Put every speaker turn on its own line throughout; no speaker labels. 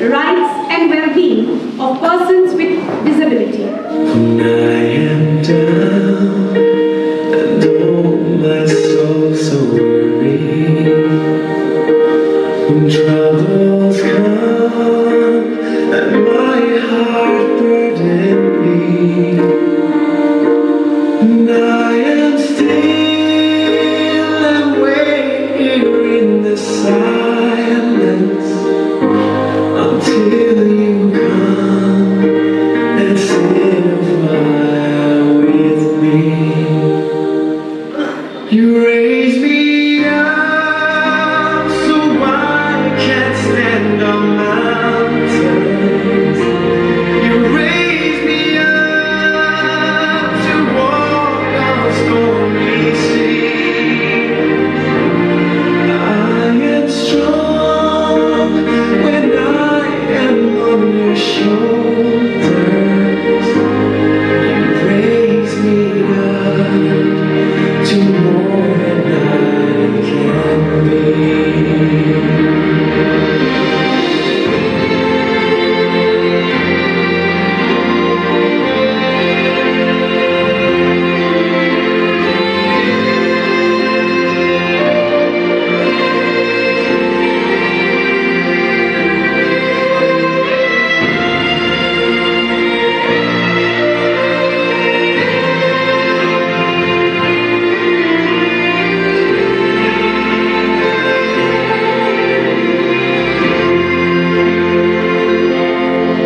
rights and well-being of persons with disability.
When I am down and oh my soul so worried, when troubles come and my heart burden me, and I am still and wait here in the silence until you come and sit a while with me. You raise me up so I can stand on mountains. You raise me up to walk on stormy seas. I am strong when I am on your shoulders. You raise me up to more than I can be.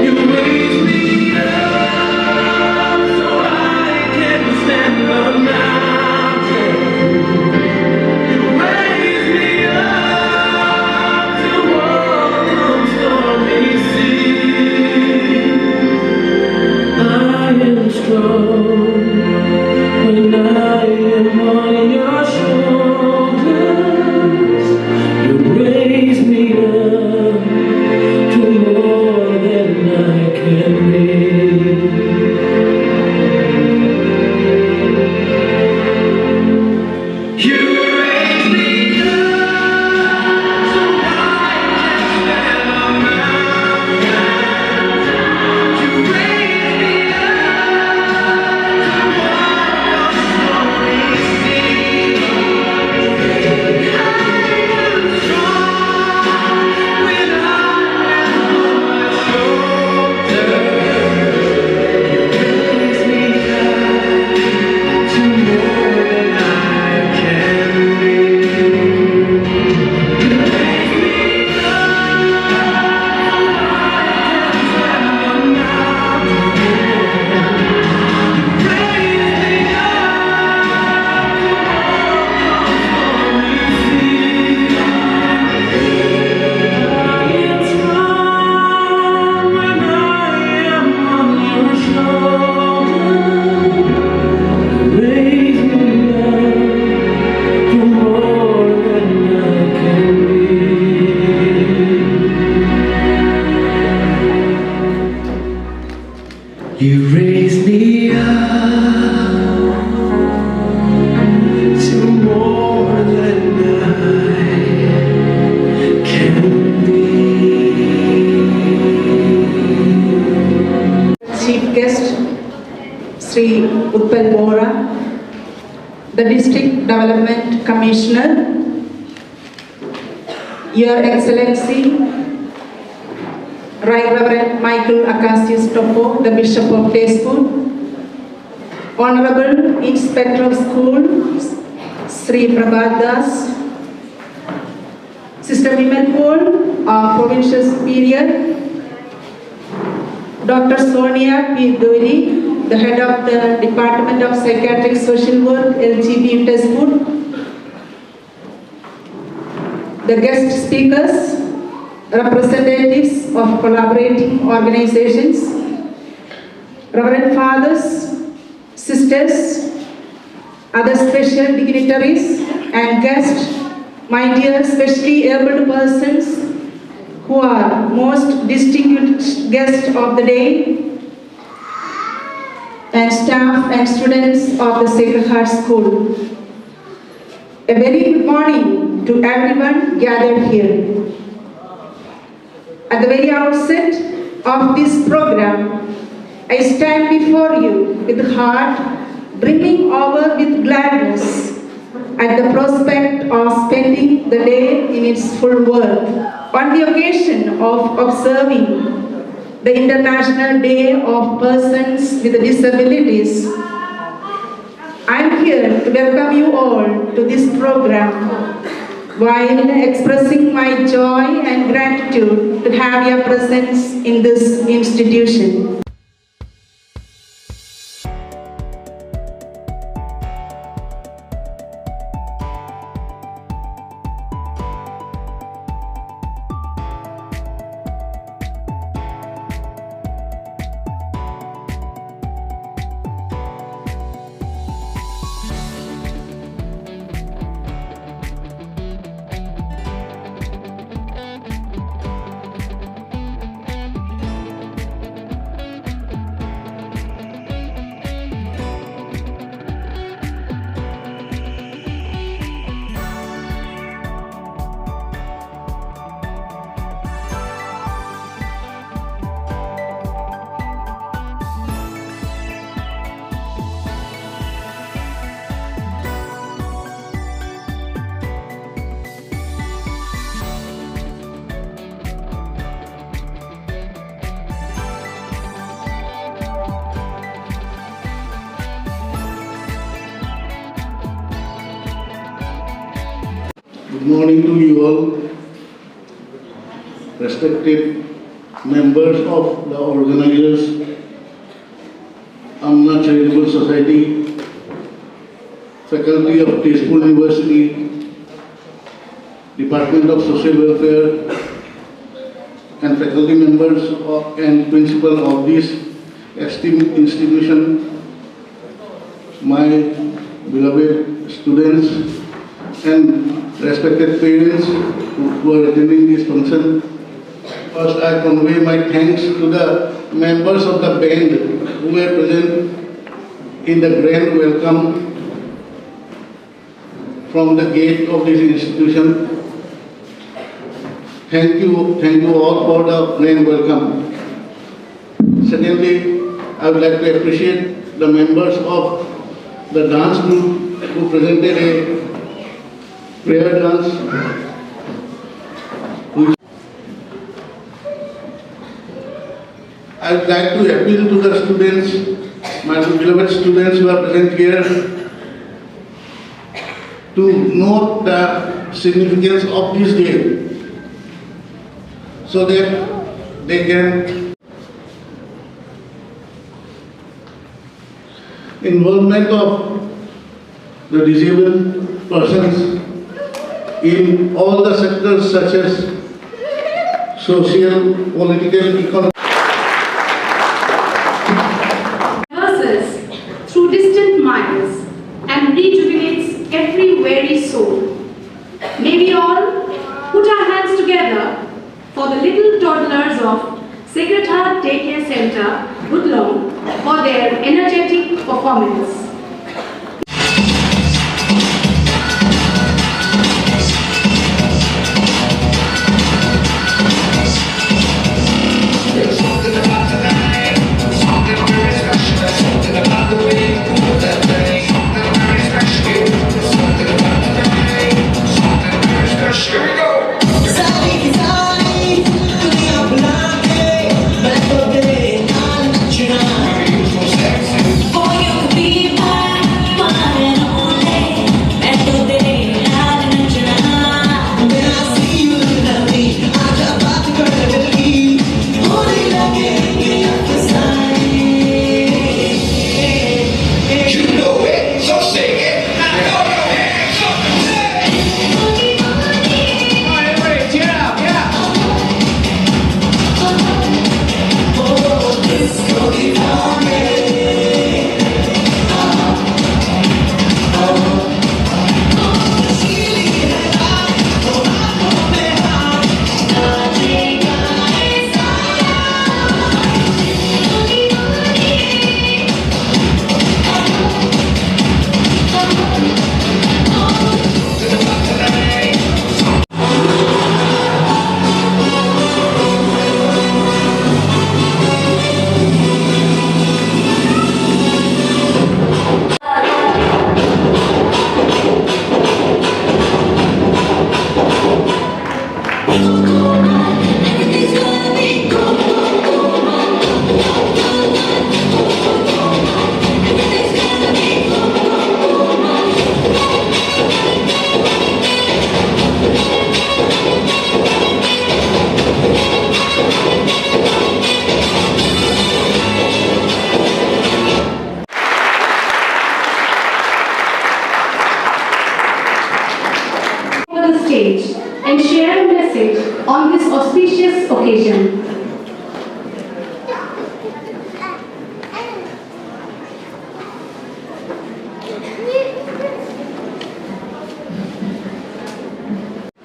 You raise me up so I can stand on mountains. You raise me up to walk on stormy seas. I am strong when I am on your shoulders. You raise me up to more than I can be. You raise me up so I can stand on mountains. You raise me up to walk on stormy seas. I am strong when I am on your shoulders. You raise me up to more than I can be. You raise me up so I can stand on mountains. You raise me up to walk on stormy seas. I am strong when I am on your shoulders. Raise me up to more than I can be. You raise me up to more than I can be.
Chief guest Sri Utpal Bora, the District Development Commissioner, Your Excellency Right Reverend Michael Acacius Topo, the Bishop of Tezpur, Honorable Inspector of Schools Sri Prabhat Das, Sister Vimal Paul, our Provincial Superior, Dr. Sonia P. Dori, the Head of the Department of Psychiatric Social Work, LGB Tezpur, the guest speakers, representatives of collaborating organizations, Reverend Fathers, Sisters, other special dignitaries and guests, my dear specially abled persons who are most distinguished guests of the day, and staff and students of the Sacred Heart School. A very good morning to everyone gathered here. At the very outset of this program, I stand before you with heart brimming over with gladness at the prospect of spending the day in its full worth. On the occasion of observing the International Day of Persons with Disabilities, I am here to welcome you all to this program while expressing my joy and gratitude to have your presence in this institution.
Good morning to you all, respected members of the organizers, Amna Charitable Society, faculty of Tezpur University, Department of Social Welfare, and faculty members and principal of this esteemed institution, my beloved students and respected parents who are attending this function. First, I convey my thanks to the members of the band who were present in the grand welcome from the gate of this institution. Thank you all for the grand welcome. Secondly, I would like to appreciate the members of the dance group who presented a prayer dance. I would like to appeal to the students, my beloved students who are present here, to note the significance of this day so that they can involvement of the disabled persons in all the sectors such as social, political, economic.
Traverses through distant miles and rejuvenates every weary soul. May we all put our hands together for the little toddlers of Sacred Heart Daycare Center, Woodlawn, for their energetic performance.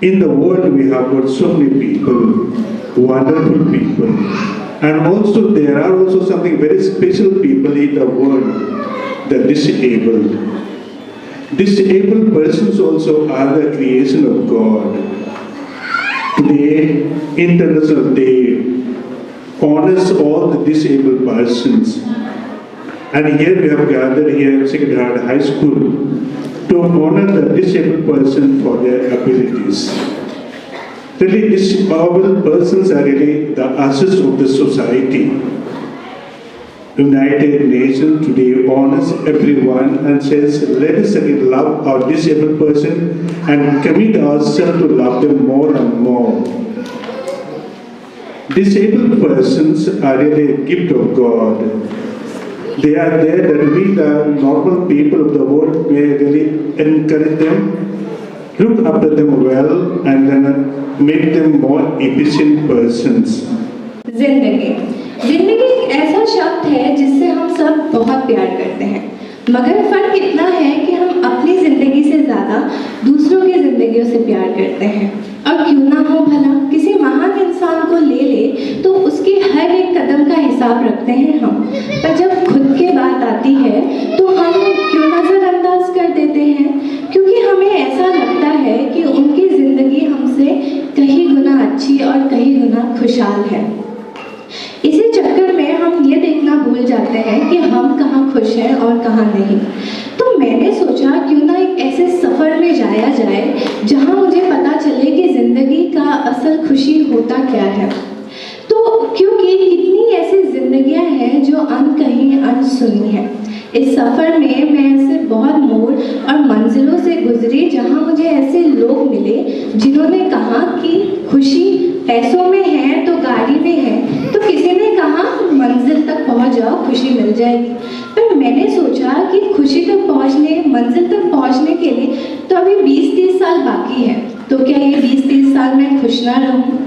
In the world, we have got so many people, wonderful people, and also there are also something very special people in the world, the disabled. Disabled persons also are the creation of God. Today, International Day honors all the disabled persons. And here we have gathered here at Sacred Heart High School to honor the disabled person for their abilities. Really, disabled persons are really the assets of the society. United Nations today honors everyone and says, let us again love our disabled person and commit ourselves to love them more and more. Disabled persons are really a gift of God. They are there that we, the normal people of the world, may really encourage them, look after them well, and then make them more efficient persons.
जिंदगी एक ऐसा शब्द है जिससे हम सब बहुत प्यार करते हैं, मगर फर्क इतना है कि हम अपनी जिंदगी से ज़्यादा दूसरों की जिंदगियों से प्यार करते हैं। और क्यों ना हो भला, किसी महान इंसान को ले ले तो उसके हर एक कदम का हिसाब रखते हैं हम, पर जब खुद की बात आती है तो हम क्यों नज़रअंदाज कर देते हैं, क्योंकि हमें ऐसा लगता है कि उनकी ज़िंदगी हमसे कहीं गुना अच्छी और कहीं गुना खुशहाल है। इसी चक्कर में हम ये देखना भूल जाते हैं कि हम कहाँ खुश हैं और कहाँ नहीं। तो मैंने सोचा क्यों ना एक ऐसे सफ़र में जाया जाए जहाँ मुझे पता चले कि ज़िंदगी का असल खुशी होता क्या है। तो क्योंकि कितनी ऐसी ज़िंदगियाँ हैं जो अनकही अनसुनी हैं। इस सफ़र में मैं ऐसे बहुत मोड़ और मंजिलों से गुजरी जहाँ मुझे ऐसे लोग मिले जिन्होंने कहा कि खुशी पैसों में है तो गाड़ी में है, तो किसी ने कहा मंजिल तक पहुँच जाओ खुशी मिल जाएगी। पर मैंने सोचा कि खुशी तक पहुँचने, मंजिल तक पहुँचने के लिए तो अभी 20-30 साल बाकी है, तो क्या ये 20-30 साल मैं खुश ना रहूँ।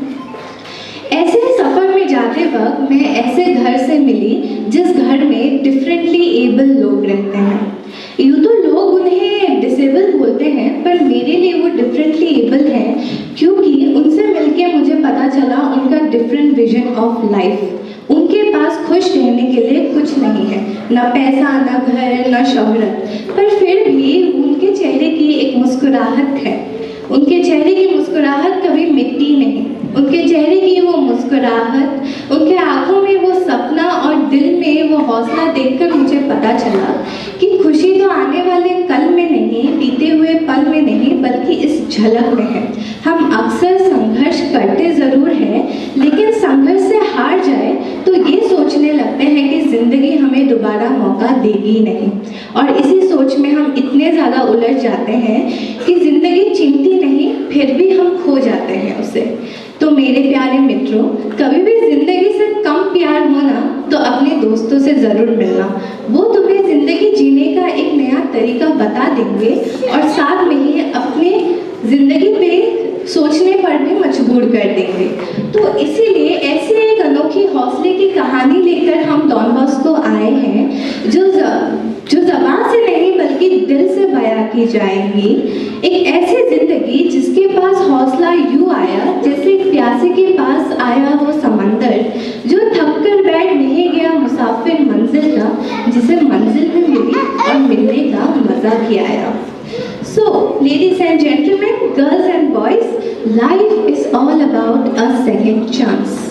ऐसे सफ़र में जाते वक्त मैं ऐसे घर से मिली जिस घर में डिफरेंटली एबल लोग रहते हैं। यूँ तो लोग उन्हें डिसेबल बोलते हैं, पर मेरे लिए वो डिफरेंटली एबल हैं क्योंकि उनसे मिलके मुझे पता चला उनका डिफरेंट विजन ऑफ लाइफ। उनके पास खुश रहने के लिए कुछ नहीं है, ना पैसा, ना घर, ना शोहरत, पर फिर भी उनके चेहरे की एक मुस्कुराहट है। उनके चेहरे की मुस्कुराहट कभी मिटती नहीं। उनके चेहरे की वो मुस्कुराहट, उनके आँखों में वो सपना और दिल में वो हौसला देखकर मुझे पता चला कि खुशी तो आने वाले कल में नहीं, बीते हुए पल में नहीं, बल्कि इस झलक में है। हम अक्सर संघर्ष करते ज़रूर हैं, लेकिन संघर्ष से हार जाए तो ये सोचने लगते हैं कि ज़िंदगी हमें दोबारा मौका देगी नहीं, और इसी सोच में हम इतने ज़्यादा उलझ जाते हैं कि ज़िंदगी चिंती नहीं, फिर भी हम खो जाते हैं उसे। तो मेरे प्यारे मित्रों, कभी भी ज़िंदगी से कम प्यार हो ना तो अपने दोस्तों से ज़रूर मिलना। वो तुम्हें ज़िंदगी जीने का एक नया तरीका बता देंगे और साथ में ही अपने ज़िंदगी पे सोचने पर भी मजबूर कर देंगे। तो इसीलिए ऐसी एक अनोखी हौसले की कहानी लेकर हम डॉन बॉस्को आए हैं जो ज़बान से नहीं बल्कि दिल से बयां की जाएंगी। एक ऐसी ज़िंदगी जिसके पास हौसला यूँ आया जैसे एक प्यासे के पास आया वो समंदर, जो थक कर बैठ नहीं गया मुसाफिर मंजिल का, जिसे मंजिल में मिली और मिलने का मज़ा भी आया। So, ladies and gentlemen, girls and boys, life is all about a second chance.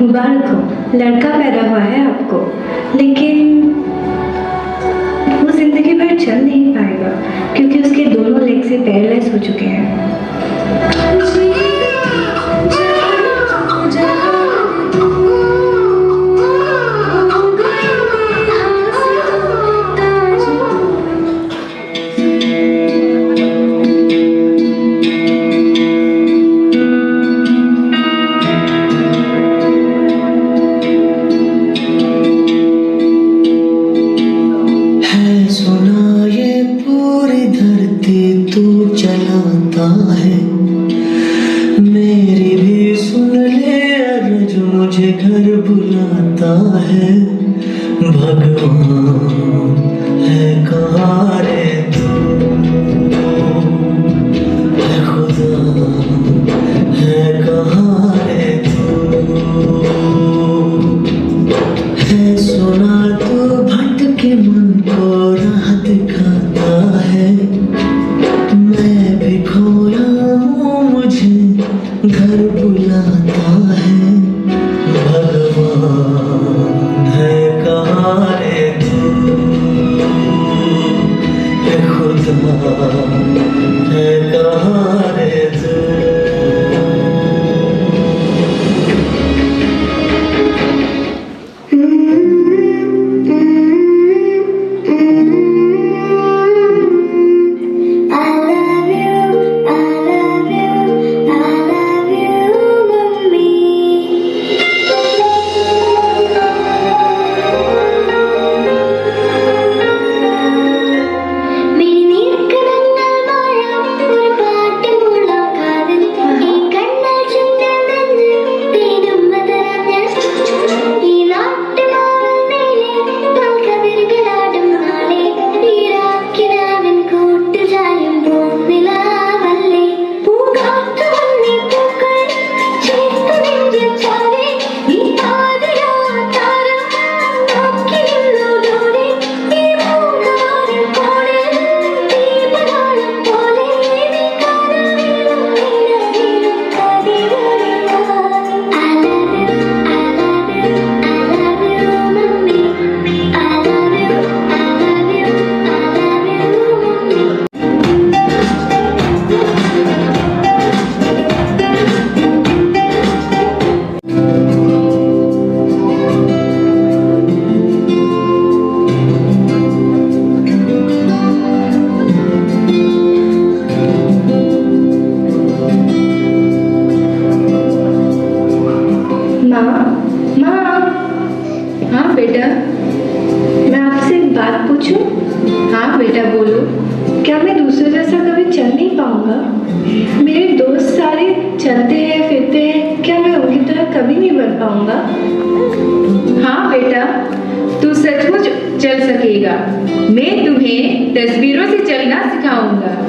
मुबारक हो, लड़का पैदा हुआ है आपको, लेकिन वो जिंदगी भर चल नहीं पाएगा क्योंकि उसके दोनों लेग से पैरलाइज हो चुके हैं।
के मन को राह दिखाता है, मैं भी खोया हूँ मुझे घर बुलाता है। भगवान है कहाँ रे तू, ये खुदा है कहाँ रे तू।
हाँ बेटा, मैं आपसे एक बात पूछूं? हाँ बेटा बोलो। क्या मैं दूसरों जैसा कभी चल नहीं पाऊंगा? मेरे दोस्त सारे चलते हैं फिरते हैं, क्या मैं उनकी तरह कभी नहीं बन पाऊंगा? हाँ बेटा, तू सचमुच चल सकेगा। मैं तुम्हें तस्वीरों से चलना सिखाऊंगा।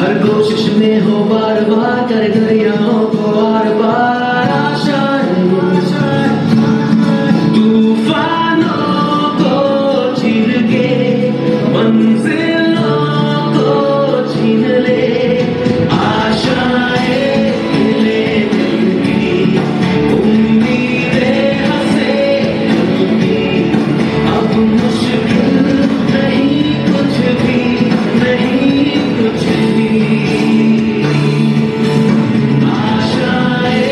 हर कोशिश में हो बार बार कर दरियाओं को बार बार आशाएं तूफानों को छीन के मंजिलों को छीन ले आशाएं ले दिल की उम्मीदें हंसे अब मुश्किल नहीं कुछ भी नहीं कुछ भी आशाएं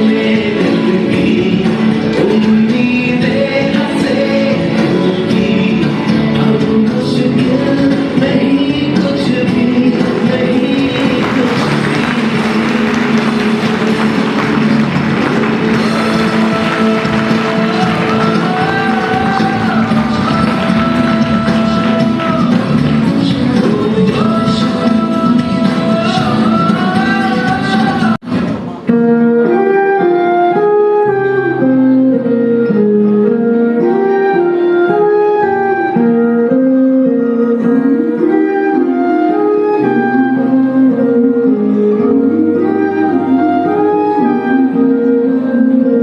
ले दिल की उम्मीदें हंसे की अब मुश्किल नहीं कुछ भी नहीं कुछ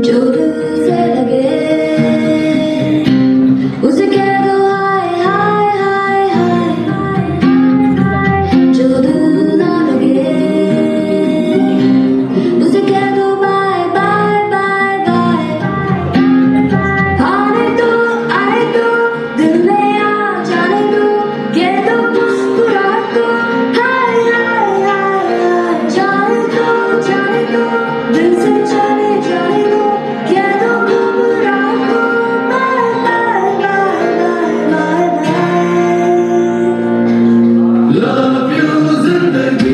जो दिल से लगे उसे कह दो हाय हाय हाय हाय जो दिल ना लगे उसे कह दो बाय बाय बाय बाय आने दो दिल में आ जाने दो कह दो मुस्कुरा दो हाय हाय हाय हाय जाने दो दिल से जाने दो कह दो घबरा दो bye bye bye bye bye
Love you जिंदगी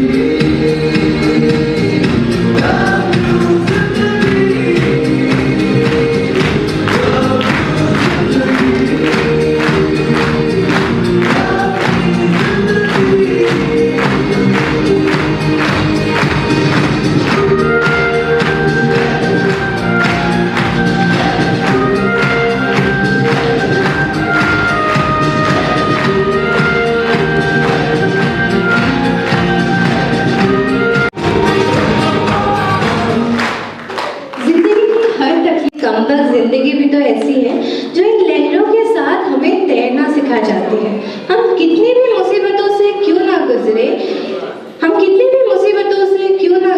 जिंदगी की हर तकलीफ कमबख्त जिंदगी भी तो ऐसी है जो इन लहरों के साथ हमें तैरना सिखा जाती है। हम कितनी भी मुसीबतों से क्यों ना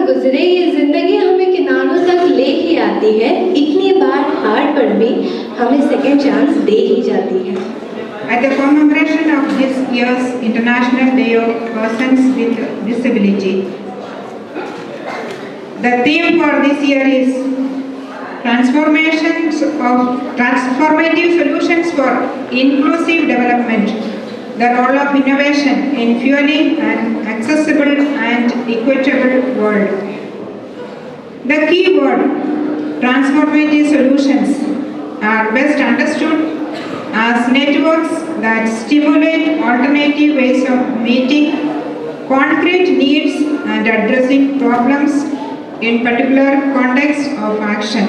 गुजरे ये जिंदगी हमें किनारों तक ले ही आती है। इतनी बार हार पर भी हमें सेकंड चांस दे ही जाती है।
At the commemoration of this year's International Day of Persons with Disability, the theme for this year is transformative solutions for inclusive development, the role of innovation in fueling an accessible and equitable world. The key word transformative solutions are best understood as networks that stimulate alternative ways of meeting concrete needs and addressing problems in particular contexts of action.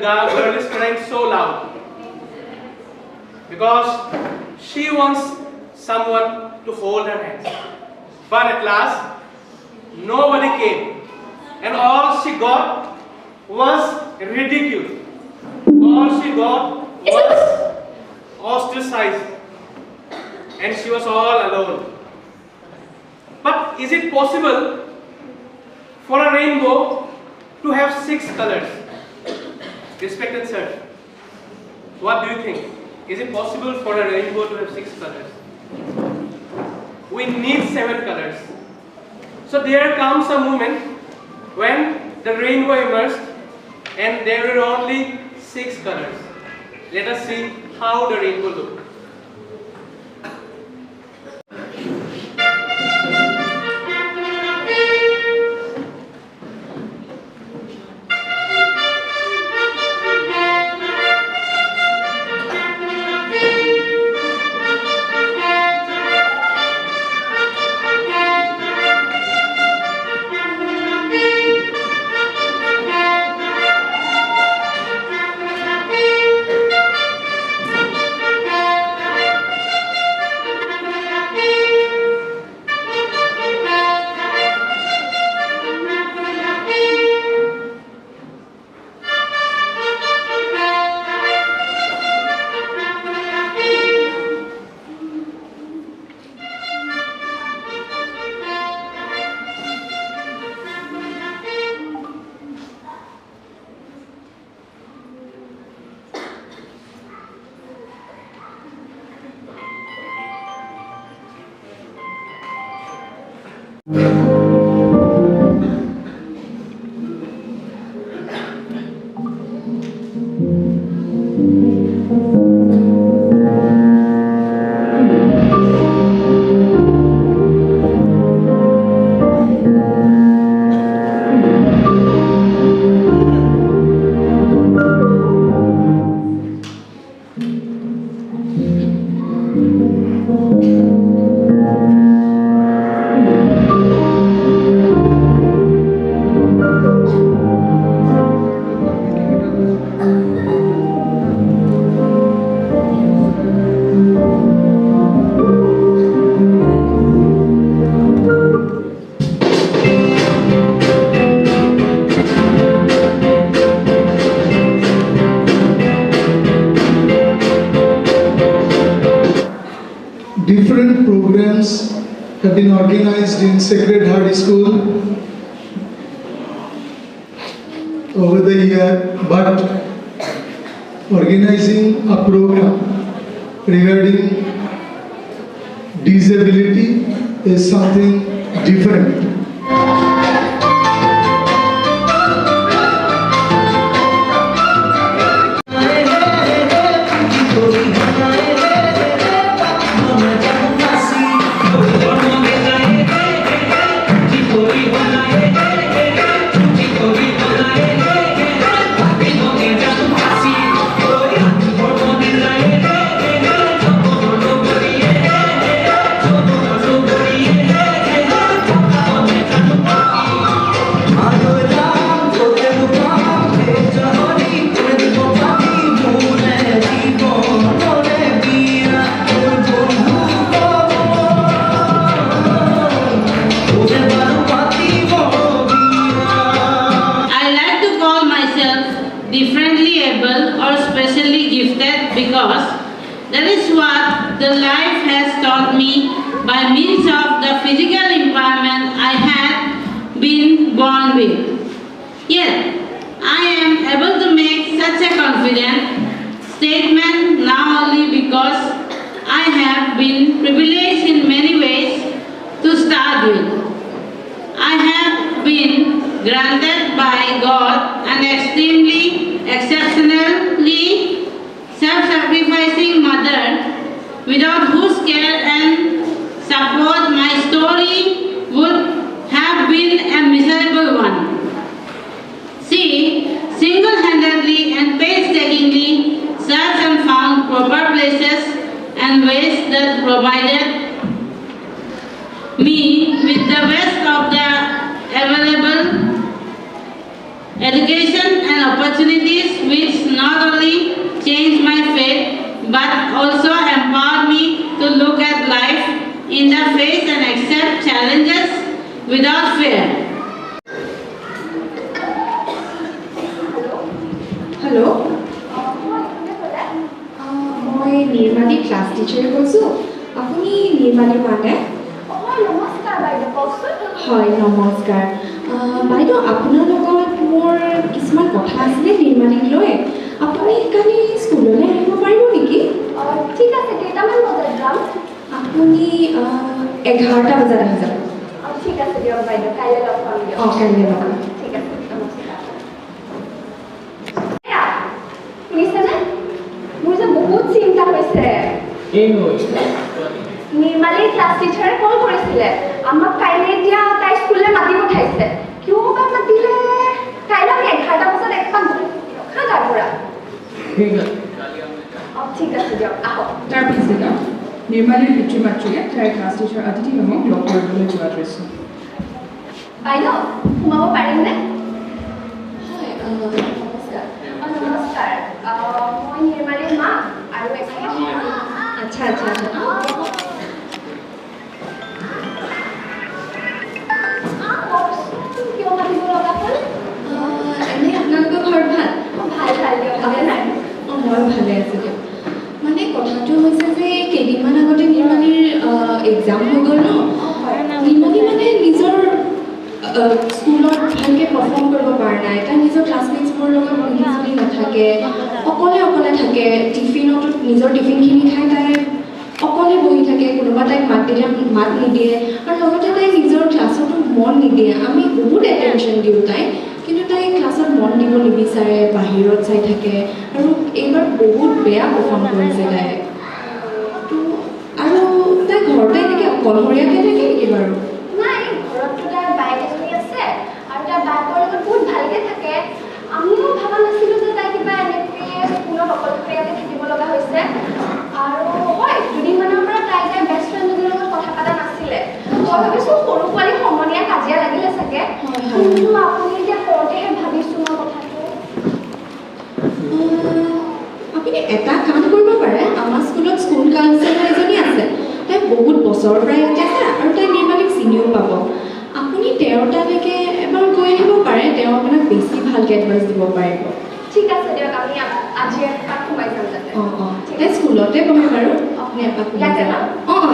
girl is crying so loud because she wants someone to hold her hands. But at last, nobody came, and all she got was ridicule. All she got was ostracized, and she was all alone. But is it possible for a rainbow to have 6 colors? Respected sir, what do you think? Is it possible for a rainbow to have 6 colors? We need 7 colors. So there comes a moment when the rainbow emerged and there were only 6 colors. Let us see how the rainbow looked.
Different programs have been organized in Sacred Heart School over the year, but organizing a program regarding disability is something different.
differently able or specially gifted because that is what the life has taught me by means of the physical impairment I had been born with. Yet, I am able to make such a confident statement now only because I have been privileged in many ways to start with. I have been granted by God an exceptionally self-sacrificing mother without whose care and support my story would have been a miserable one. She single-handedly and painstakingly searched and found proper places and ways that provided me with the best of the available education and opportunities which also empowered me to look at life in the face and accept challenges without fear.
Hello' মই Nirmali class টিচাৰে কৈছোঁ। আপুনি নিৰ্মালী মানে?
নমস্কাৰ বাইদেউ, কওকচোন।
হয়, নমস্কাৰ। বাইদেউ, আপোনাৰ লগত মোৰ কিছুমান কথা আছিলে নিৰ্মালীক লৈ। আপুনি কালি স্কুললৈ আহিব পাৰিব নেকি?
ঠিক আছে, কেইটামান বজাত যাম?
আপুনি 11টা বজাত আহি যাব।
ঠিক আছে দিয়ক বাইদেউ, কাইলৈ লগ পাম দিয়ক।
কাইলৈ লগ পাম।
ঠিক আছে, নমস্কাৰ। শুনিছেনে? মোৰ যে বহুত চিন্তা হৈছে। নিৰ্মালী ক্লাছ টিচাৰে কল কৰিছিলে, আমাক কাইলৈ এতিয়া তাই স্কুললৈ মাতি পঠাইছে। কিয় বা মাতিলে? কাইলৈ আমি 11টা বজাত একপাক ৰখা তাৰ পৰা। ঠিক আছে দিয়ক, আহক।
তাৰ পিছদিনা নিৰ্মালীৰ পিতৃ মাতৃয়ে তাইৰ ক্লাছ টিচাৰ আদিতি মেমক লগ কৰিবলৈ যোৱা দৃশ্য।
বাইদেউ, সোমাব পাৰিমনে?
হয়,
নমস্কাৰ। নমস্কাৰ, মই নিৰ্মালীৰ মা আৰু এখন
আচ্ছা আচ্ছা আচ্ছা।
কিয় মাতিব লগা হ'ল?
এনেই আপোনালোকৰ ঘৰত ভাল?
ভাল ভাল দিয়ক, ভালে নাই?
মই ভালে আছোঁ দিয়ক। মানে কথাটো হৈছে যে কেইদিনমান আগতে নিৰ্মালীৰ এক্সাম হৈ গ'ল ন। নিৰ্মালী মানে নিজৰ স্কুলত ভালকৈ পাৰফৰ্ম কৰিব পৰা নাই। তাই নিজৰ ক্লাছমেটছবোৰৰ লগত মিলি জুলি নাথাকে, অকলে অকলে থাকে। টিফিনতো নিজৰ টিফিনখিনি খাই তাই অকলে বহি থাকে। কোনোবা তাইক মাত দিলে মাত নিদিয়ে, আৰু লগতে তাই নিজৰ ক্লাছতো মন নিদিয়ে। আমি বহুত এটেনশ্যন দিওঁ তাইক, কিন্তু তাই ক্লাছত মন দিব নিবিচাৰে, বাহিৰত চাই থাকে। আৰু এইবাৰ বহুত বেয়া পাৰফৰ্ম কৰিছে তাই। আৰু তাই ঘৰতে এনেকৈ অকলশৰীয়াকৈ থাকে নেকি বাৰু?
নাই, ঘৰততো তাইৰ বাইক এজনী আছে আৰু তাইৰ বাইকৰ লগত বহুত ভালকৈ থাকে। আমিও ভবা নাছিলোঁ যে তাই কিবা এনেকৈ স্কুলত অকলশৰীয়াকৈ থাকিব লগা হৈছে। আৰু হয়, দুদিনমানৰ পৰা তাই তাইৰ বেষ্ট ফ্ৰেণ্ডজনীৰ লগত কথা পতা নাছিলে। মই ভাবিছোঁ সৰু পোৱালি সমনীয়া কাজিয়া লাগিলে চাগে, কিন্তু আপুনি এতিয়া কওঁতেহে ভাবিছোঁ মই কথাটো।
আপুনি এটা কাম কৰিব পাৰে, আমাৰ স্কুলত স্কুল কাউন্সিলাৰ এজনী আছে। তাই বহুত বছৰৰ পৰা ইয়াতে আছে আৰু তাই নিৰ্মালীক চিনিও পাব। আপুনি তেওঁৰ তালৈকে এবাৰ গৈ আহিব পাৰে, তেওঁ আপোনাক বেছি ভালকৈ এডভাইচ দিব পাৰিব।
ঠিক আছে দিয়ক, আমি আজি এপাক সোমাই যাম তাতে।
তাই স্কুলতে পঢ়ে বাৰু। আপুনি এপাক সোমাই
ইয়াতে
যাব।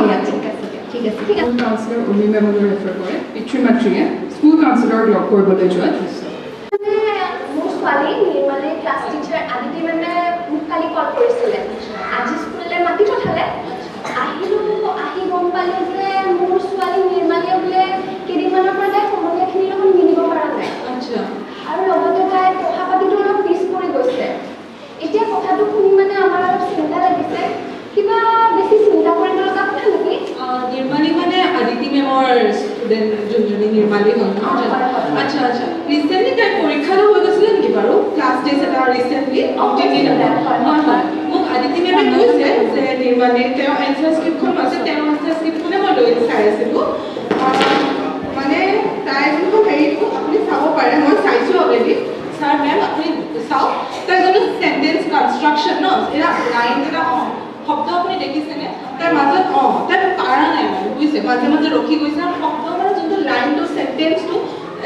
ইয়াত ঠিক আছে দিয়ক। ঠিক আছে ঠিক আছে।
স্কুল কাউন্সিলৰ উৰ্মি মেমলৈ ৰেফাৰ কৰে পিতৃ মাতৃয়ে স্কুল কাউন্সিলৰক লগ কৰিবলৈ যোৱা দৃশ্য।
মোৰ ছোৱালী নিৰ্মালীৰ ক্লাছ টিচাৰ আদিতি মেমে মোক কালি কল কৰিছিলে। আজি স্কুললৈ মাতি পঠালে। আহিলোঁ, আহি গম পালোঁ যে মোৰ ছোৱালী নিৰ্মালীয়ে বোলে কেইদিনমানৰ পৰা তাই সমনীয়াখিনিৰ লগত মিলিব পৰা নাই।
আচ্ছা।
আৰু লগতে তাই পঢ়া পাতিটো অলপ পিছ পৰি গৈছে। এতিয়া কথাটো শুনি মানে আমাৰ অলপ চিন্তা লাগিছে। কিবা বেছি চিন্তা কৰিব লগা কথা নেকি?
নিৰ্মালী মানে আদিতি মেমৰ ষ্টুডেণ্ট যোনজনী নিৰ্মালী হ'ল ন? আচ্ছা আচ্ছা। ৰিচেণ্টলি তাইৰ পৰীক্ষা হৈ গৈছিলে নেকি বাৰু? ক্লাছ টেষ্ট এটা ৰিচেণ্টলি মোক আদিতি মেমে কৈছে যে নিৰ্মালীৰ তেওঁ এনচাৰ স্ক্ৰিপ্টখন আছে, তেওঁৰ এনচাৰ স্ক্ৰিপ্টখনে মই লৈ চাই আছিলোঁ। মানে তাই যোনখন হেৰিটো আপুনি চাব পাৰে, মই চাইছোঁ অলৰেডি। ছাৰ মেম আপুনি চাওক, তাই যোনটো চেণ্টেঞ্চ কনষ্ট্ৰাকশ্যন ন, এটা লাইন এটা শব্দ আপুনি দেখিছেনে? তাৰ মাজত তাই পাৰা নাই মানে, বুজিছে? মাজে মাজে ৰখি গৈছে আৰু শব্দ মানে যোনটো লাইনটো চেণ্টেঞ্চটো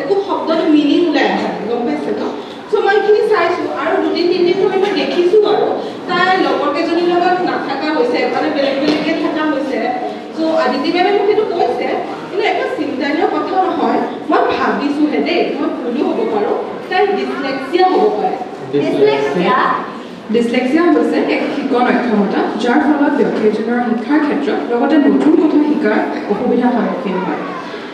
একো শব্দটো মিনিং ওলাই আহে, গম পাইছে ন? চ' মই এইখিনি চাইছোঁ আৰু দুদিন তিনিদিন ধৰি মই দেখিছোঁ আৰু তাই লগৰ কেইজনীৰ লগত নাথাকা হৈছে, মানে বেলেগ বেলেগকৈ থকা হৈছে। চ' আদিতি মেমে মোক সেইটো কৈছে, কিন্তু একো চিন্তানীয় কথা নহয়। মই ভাবিছোঁহে দেই, মই ভুলো হ'ব পাৰোঁ, তাইৰ ডিছলেক্সিয়া হ'ব পাৰে।
ডিছলেক্সিয়া হৈছে এক শিকন অক্ষমতা, যাৰ ফলত ব্যক্তি এজনৰ শিক্ষাৰ ক্ষেত্ৰত লগতে নতুন কথা শিকাৰ অসুবিধাৰ সন্মুখীন হয়।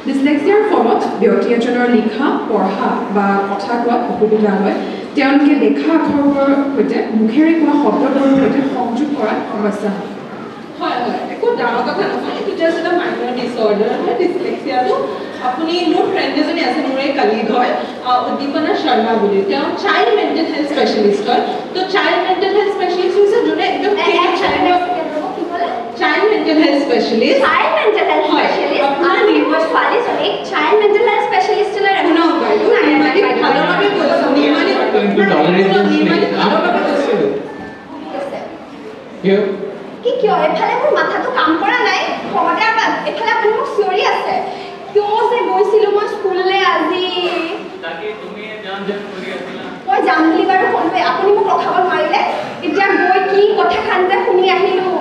ডিছলেক্সিয়াৰ ফলত ব্যক্তি এজনৰ লিখা, পঢ়া বা কথা কোৱাত অসুবিধা হয়। তেওঁলোকে দেখা আখৰবোৰৰ সৈতে মুখেৰে কোৱা শব্দবোৰৰ সৈতে সংযোগ কৰাত সমস্যা হয়।
হয় হয়, একো ডাঙৰ কথা নহয়, এইটো জাষ্ট এটা মাইনৰ ডিছঅৰ্ডাৰ হয় ডিছলেক্সিয়াটো। আপুনি মোৰ ফ্ৰেণ্ড এজনী আছে, মোৰে কালিগ হয়, উদ্দীপনা শৰ্মা বুলি। তেওঁ চাইল্ড মেণ্টেল হেল্থ স্পেচিয়েলিষ্ট হয়। তো চাইল্ড মেণ্টেল হেল্থ স্পেচিয়েলিষ্ট হৈছে যোনে একদম child mental health specialist.
Child mental health specialist
আপোনাৰ
মোৰ ছোৱালীজনীক চাইল্ড মেণ্টেল হেল্থ স্পেচিয়েলিষ্টলৈ
শুনক বাইদেউ, নিৰ্মালী ভালৰ বাবে কৈছোঁ, নিৰ্মালী ভালৰ বাবে কৈছোঁ।
কিয় এফালে মোৰ মাথাটো কাম কৰা নাই খঙতে এফালে আপুনি মোক চিঞৰি আছে কিয় যে গৈছিলোঁ মই স্কুললৈ আজি
তাকে তুমি যাম কৰি আছিলা
মই যাম বুলি বাৰু ক'লোৱে আপুনি মোক ৰখাব নোৱাৰিলে এতিয়া গৈ কি কথাখান যে শুনি আহিলোঁ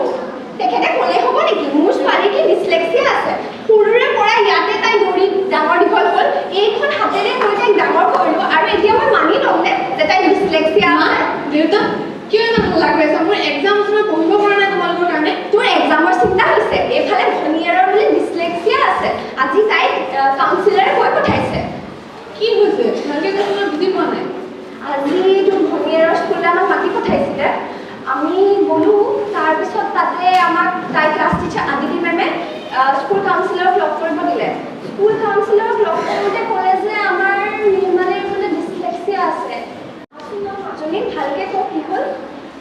তেখেতে ক'লে হ'ব নেকি মোৰ ছোৱালী কি ডিছলেক্সিয়া আছে সৰুৰে পৰা ইয়াতে তাই দৌৰি ডাঙৰ দীঘল হ'ল এইখন হাতেৰে মই তাইক ডাঙৰ কৰিলোঁ আৰু এতিয়া মই মানি ল'মনে যে তাই ডিছলেক্সিয়া আছে
দেউতা কিয় ইমান হাল্লা কৰি আছা মোৰ এক্সাম মই পঢ়িব পৰা নাই তোমালোকৰ কাৰণে
তোৰ এক্সামৰ চিন্তা হৈছে এইফালে ভনীয়েৰৰ বোলে ডিছলেক্সিয়া আছে আজি তাইক কাউন্সিলাৰে কৈ পঠাইছে
কি হৈছে ভালকৈ কৈছোঁ মই বুজি পোৱা নাই
আজি তোৰ ভনীয়েৰৰ স্কুললৈ আমাক মাতি পঠাইছিলে আমি গ'লোঁ তাৰপিছত তাতে আমাক তাই ক্লাছ টিচাৰ আদিতি মেমে স্কুল কাউন্সিলৰক লগ কৰিব দিলে স্কুল কাউন্সিলৰক লগ কৰোঁতে ক'লে যে আমাৰ নিৰ্মাণে বোলে ডিছলেক্সিয়া আছে মাজনী ভালকৈ কওক কি হ'ল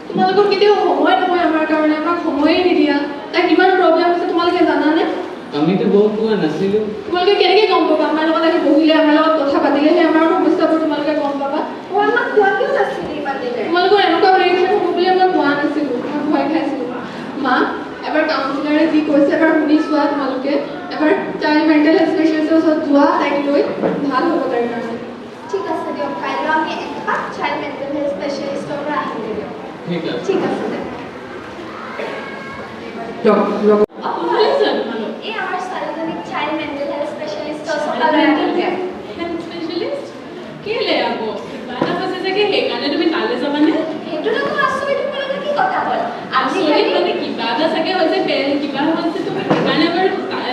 তোমালোকৰ কেতিয়াও সময় নহয় আমাৰ কাৰণে আমাক সময়ে নিদিয়া তাই কিমান প্ৰব্লেম হৈছে তোমালোকে জানানে
আমিতো গম পোৱা নাছিলোঁ
তোমালোকে কেনেকৈ গম পাবা আমাৰ লগত আহি বহিলে আমাৰ লগত কথা পাতিলেহে আমাৰ সমস্যাবোৰ তোমালোকে গম পাবা
আমাক কোৱা কিয় নাছিলে ইমান দিনে
তোমালোকৰ এনেকুৱা ৰিয়েকশ্যন হ'ব বুলি মই কোৱা নাছিলোঁ মই ভয় খাইছিলোঁ মা এবাৰ কাউন্সিলাৰে যি কৈছে এবাৰ শুনি চোৱা তোমালোকে এবাৰ চাইল্ড মেণ্টেল হেল্থ স্পেচিয়েলিষ্টৰ ওচৰত যোৱা তাইক লৈ ভাল হ'ব তাইৰ কাৰণে
ঠিক আছে দিয়ক কাইলৈ আমি এপাক চাইল্ড মেণ্টেল হেল্থ স্পেচিয়েলিষ্টৰ পৰা আহিমগৈ দিয়ক
ঠিক
ঠিক
আছে
আছে দে এই আমাৰ ছোৱালীজনীক চাইল্ড মেণ্টেল হেল্থ স্পেচিয়েলিষ্টৰ ওচৰলৈ লৈ আহিমগৈ
স্পেচিয়েলিষ্ট কেলে আকৌ কিবা এটা হৈছে চাগে সেইকাৰণে তুমি তালৈ যাবানে
সেইটোতো মই আচৰিত হ'বলগীয়া কি কথা হ'ল
আচৰিত মানে কিবা এটা চাগে হৈছে কিবা হৈছে তুমি সেইকাৰণে বাৰু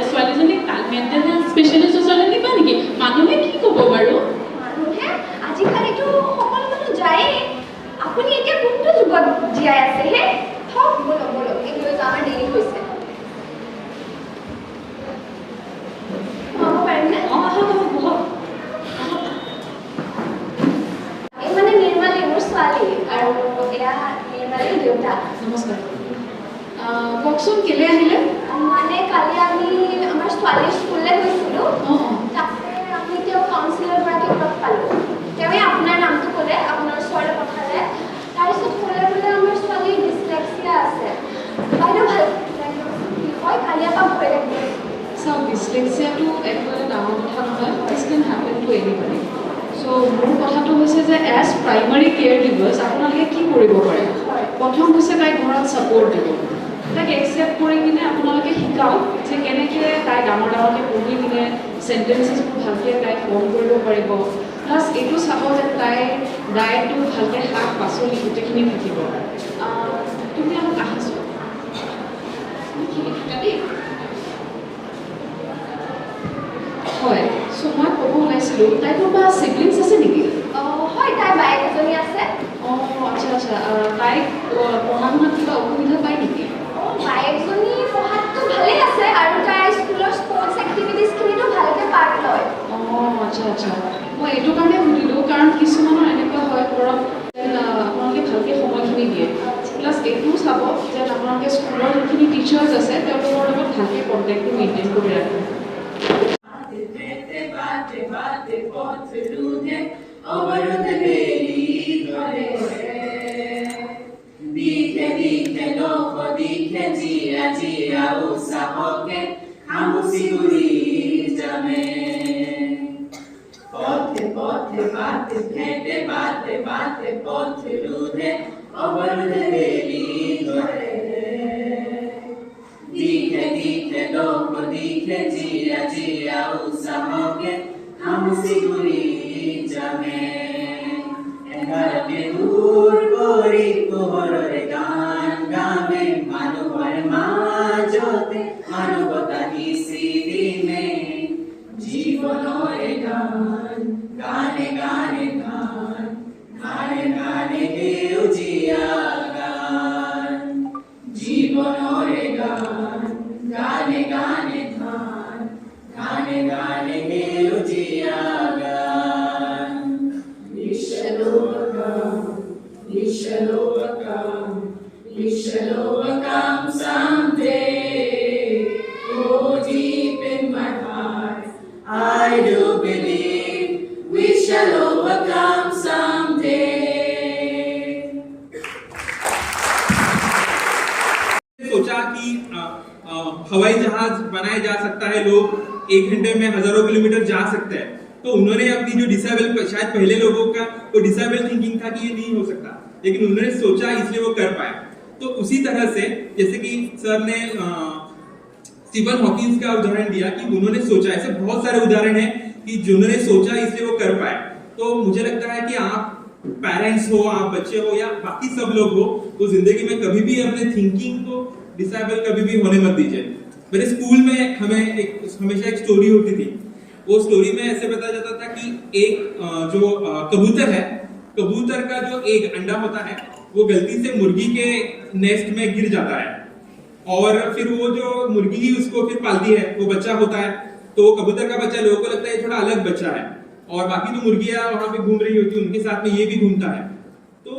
ছোৱালীজনীক মেণ্টেল হেল্থ স্পেচিয়েলিষ্ট ওচৰলৈ নিবা নেকি মানুহে কি ক'ব বাৰু
মানুহে আজিকালিতো সকলো মানুহ যায়েই আপুনি এতিয়া কোনটো যুগত জীয়াই আছে হে থক বলক বলক এই লৈ আমাৰ দেৰি হৈছে এই মানে নিৰ্মালী মোৰ ছোৱালী আৰু এয়া নিৰ্মালীৰ দেউতা
নমস্কাৰ কওকচোন কেলে আহিলে
মানে কালি আমি আমাৰ ছোৱালীৰ স্কুললৈ গৈছিলোঁ তাতে আমি তেওঁ কাউন্সিলৰগৰাকীক লগ পালোঁ তেওঁৱে আপোনাৰ নামটো ক'লে আপোনাৰ ওচৰলৈ পঠালে তাৰপিছত ক'লে বোলে আমাৰ ছোৱালীৰ ডিছলেক্সিয়া আছে বাইদেউ ভাল কি হয় কালিৰ পৰা ভয় লাগি আছে
চাওক ডিছলেক্সিয়াটো একেবাৰে ডাঙৰ কথা নহয় দিছ কেন হেপেন টু এনিবডি চ' মোৰ কথাটো হৈছে যে এজ প্ৰাইমাৰী কেয়াৰ গিভাৰ্ছ আপোনালোকে কি কৰিব পাৰে প্ৰথম হৈছে তাইক ঘৰত ছাপৰ্ট দিব তাইক একচেপ্ট কৰি কিনে আপোনালোকে শিকাওক যে কেনেকৈ তাই ডাঙৰ ডাঙৰকৈ পঢ়ি কিনে চেণ্টেঞ্চেছবোৰ ভালকৈ তাই ফৰ্ম কৰিব পাৰিব প্লাছ এইটো চাব যে তাইৰ ডায়েটটো ভালকৈ শাক পাচলি গোটেইখিনি থাকিব তুমি আমাক আহিছোঁ হয় চ' মই ক'ব ওলাইছিলোঁ তাইৰ কোনোবা চিবলিংছ আছে নেকি
হয় তাইৰ বাইক এজনী আছে
অঁ আচ্ছা আচ্ছা তাইক পঢ়া শুনাত কিবা অসুবিধা পায় নেকি
বাইকজনী পঢ়াততো ভালেই আছে আৰু তাই স্কুলৰ স্পৰ্টছ এক্টিভিটিজখিনিতো ভালকৈ পাৰ্ট লয়
অঁ আচ্ছা আচ্ছা মই এইটো কাৰণে সুধিলোঁ কাৰণ কিছুমানৰ এনেকুৱা হয় ঘৰত আপোনালোকে ভালকৈ সময়খিনি দিয়ে প্লাছ এইটোও চাব যে আপোনালোকে স্কুলৰ যিখিনি টিচাৰ্ছ আছে তেওঁলোকৰ লগত ভালকৈ কণ্টেক্টটো মেইনটেইন কৰি ৰাখে
Dice, dice, loco, dice, gira, gira, usa, porque amo siguritame. Pote, pote, bate, pete, bate, bate, pote, lude, obarude, velidore. Dice, dice, loco, dice, gira, gira, usa, porque amo siguritame. Engarate dur kori pohorore gan game manuhar majote manubata hisidine jibanore gan gane gane gan gane gane heujiya gan jibanore gan gane gane gan gane gane heujiya gan we shall overcome, we shall overcome someday. Oh, deep in my heart, I do believe we shall overcome someday.
सोचा
हवाई जहाज बनाया जा सकता है, लोग 1 घंटे में हजारों किलोमीटर जा सकते हैं। तो उन्होंने अपनी जो डिसेबल, शायद पहले लोगों का वो डिसेबल थिंकिंग था कि ये नहीं हो सकता, लेकिन उन्होंने सोचा इसलिए वो कर पाया। तो उसी तरह से जैसे कि सर ने स्टीफन हॉकिंस का उदाहरण दिया कि उन्होंने सोचा, ऐसे बहुत सारे उदाहरण हैं कि जिन्होंने सोचा इसलिए वो कर पाए। तो मुझे लगता है कि आप पेरेंट्स हो, आप बच्चे हो या बाकी सब लोग हो, तो जिंदगी में कभी भी अपने थिंकिंग को डिसेबल कभी भी होने मत दीजिए। मेरे स्कूल में हमेशा एक स्टोरी होती थी। वो स्टोरी में ऐसे बताया जाता था कि एक जो कबूतर है, कबूतर का जो एक अंडा होता है वो गलती से मुर्गी के नेस्ट में गिर जाता है, और फिर वो जो मुर्गी ही उसको फिर पालती है, वो बच्चा होता है। तो कबूतर का बच्चा लोगों को लगता है थोड़ा अलग बच्चा है, और बाकी जो मुर्गियां वहां पे घूम रही होती है उनके साथ में ये भी घूमता है। तो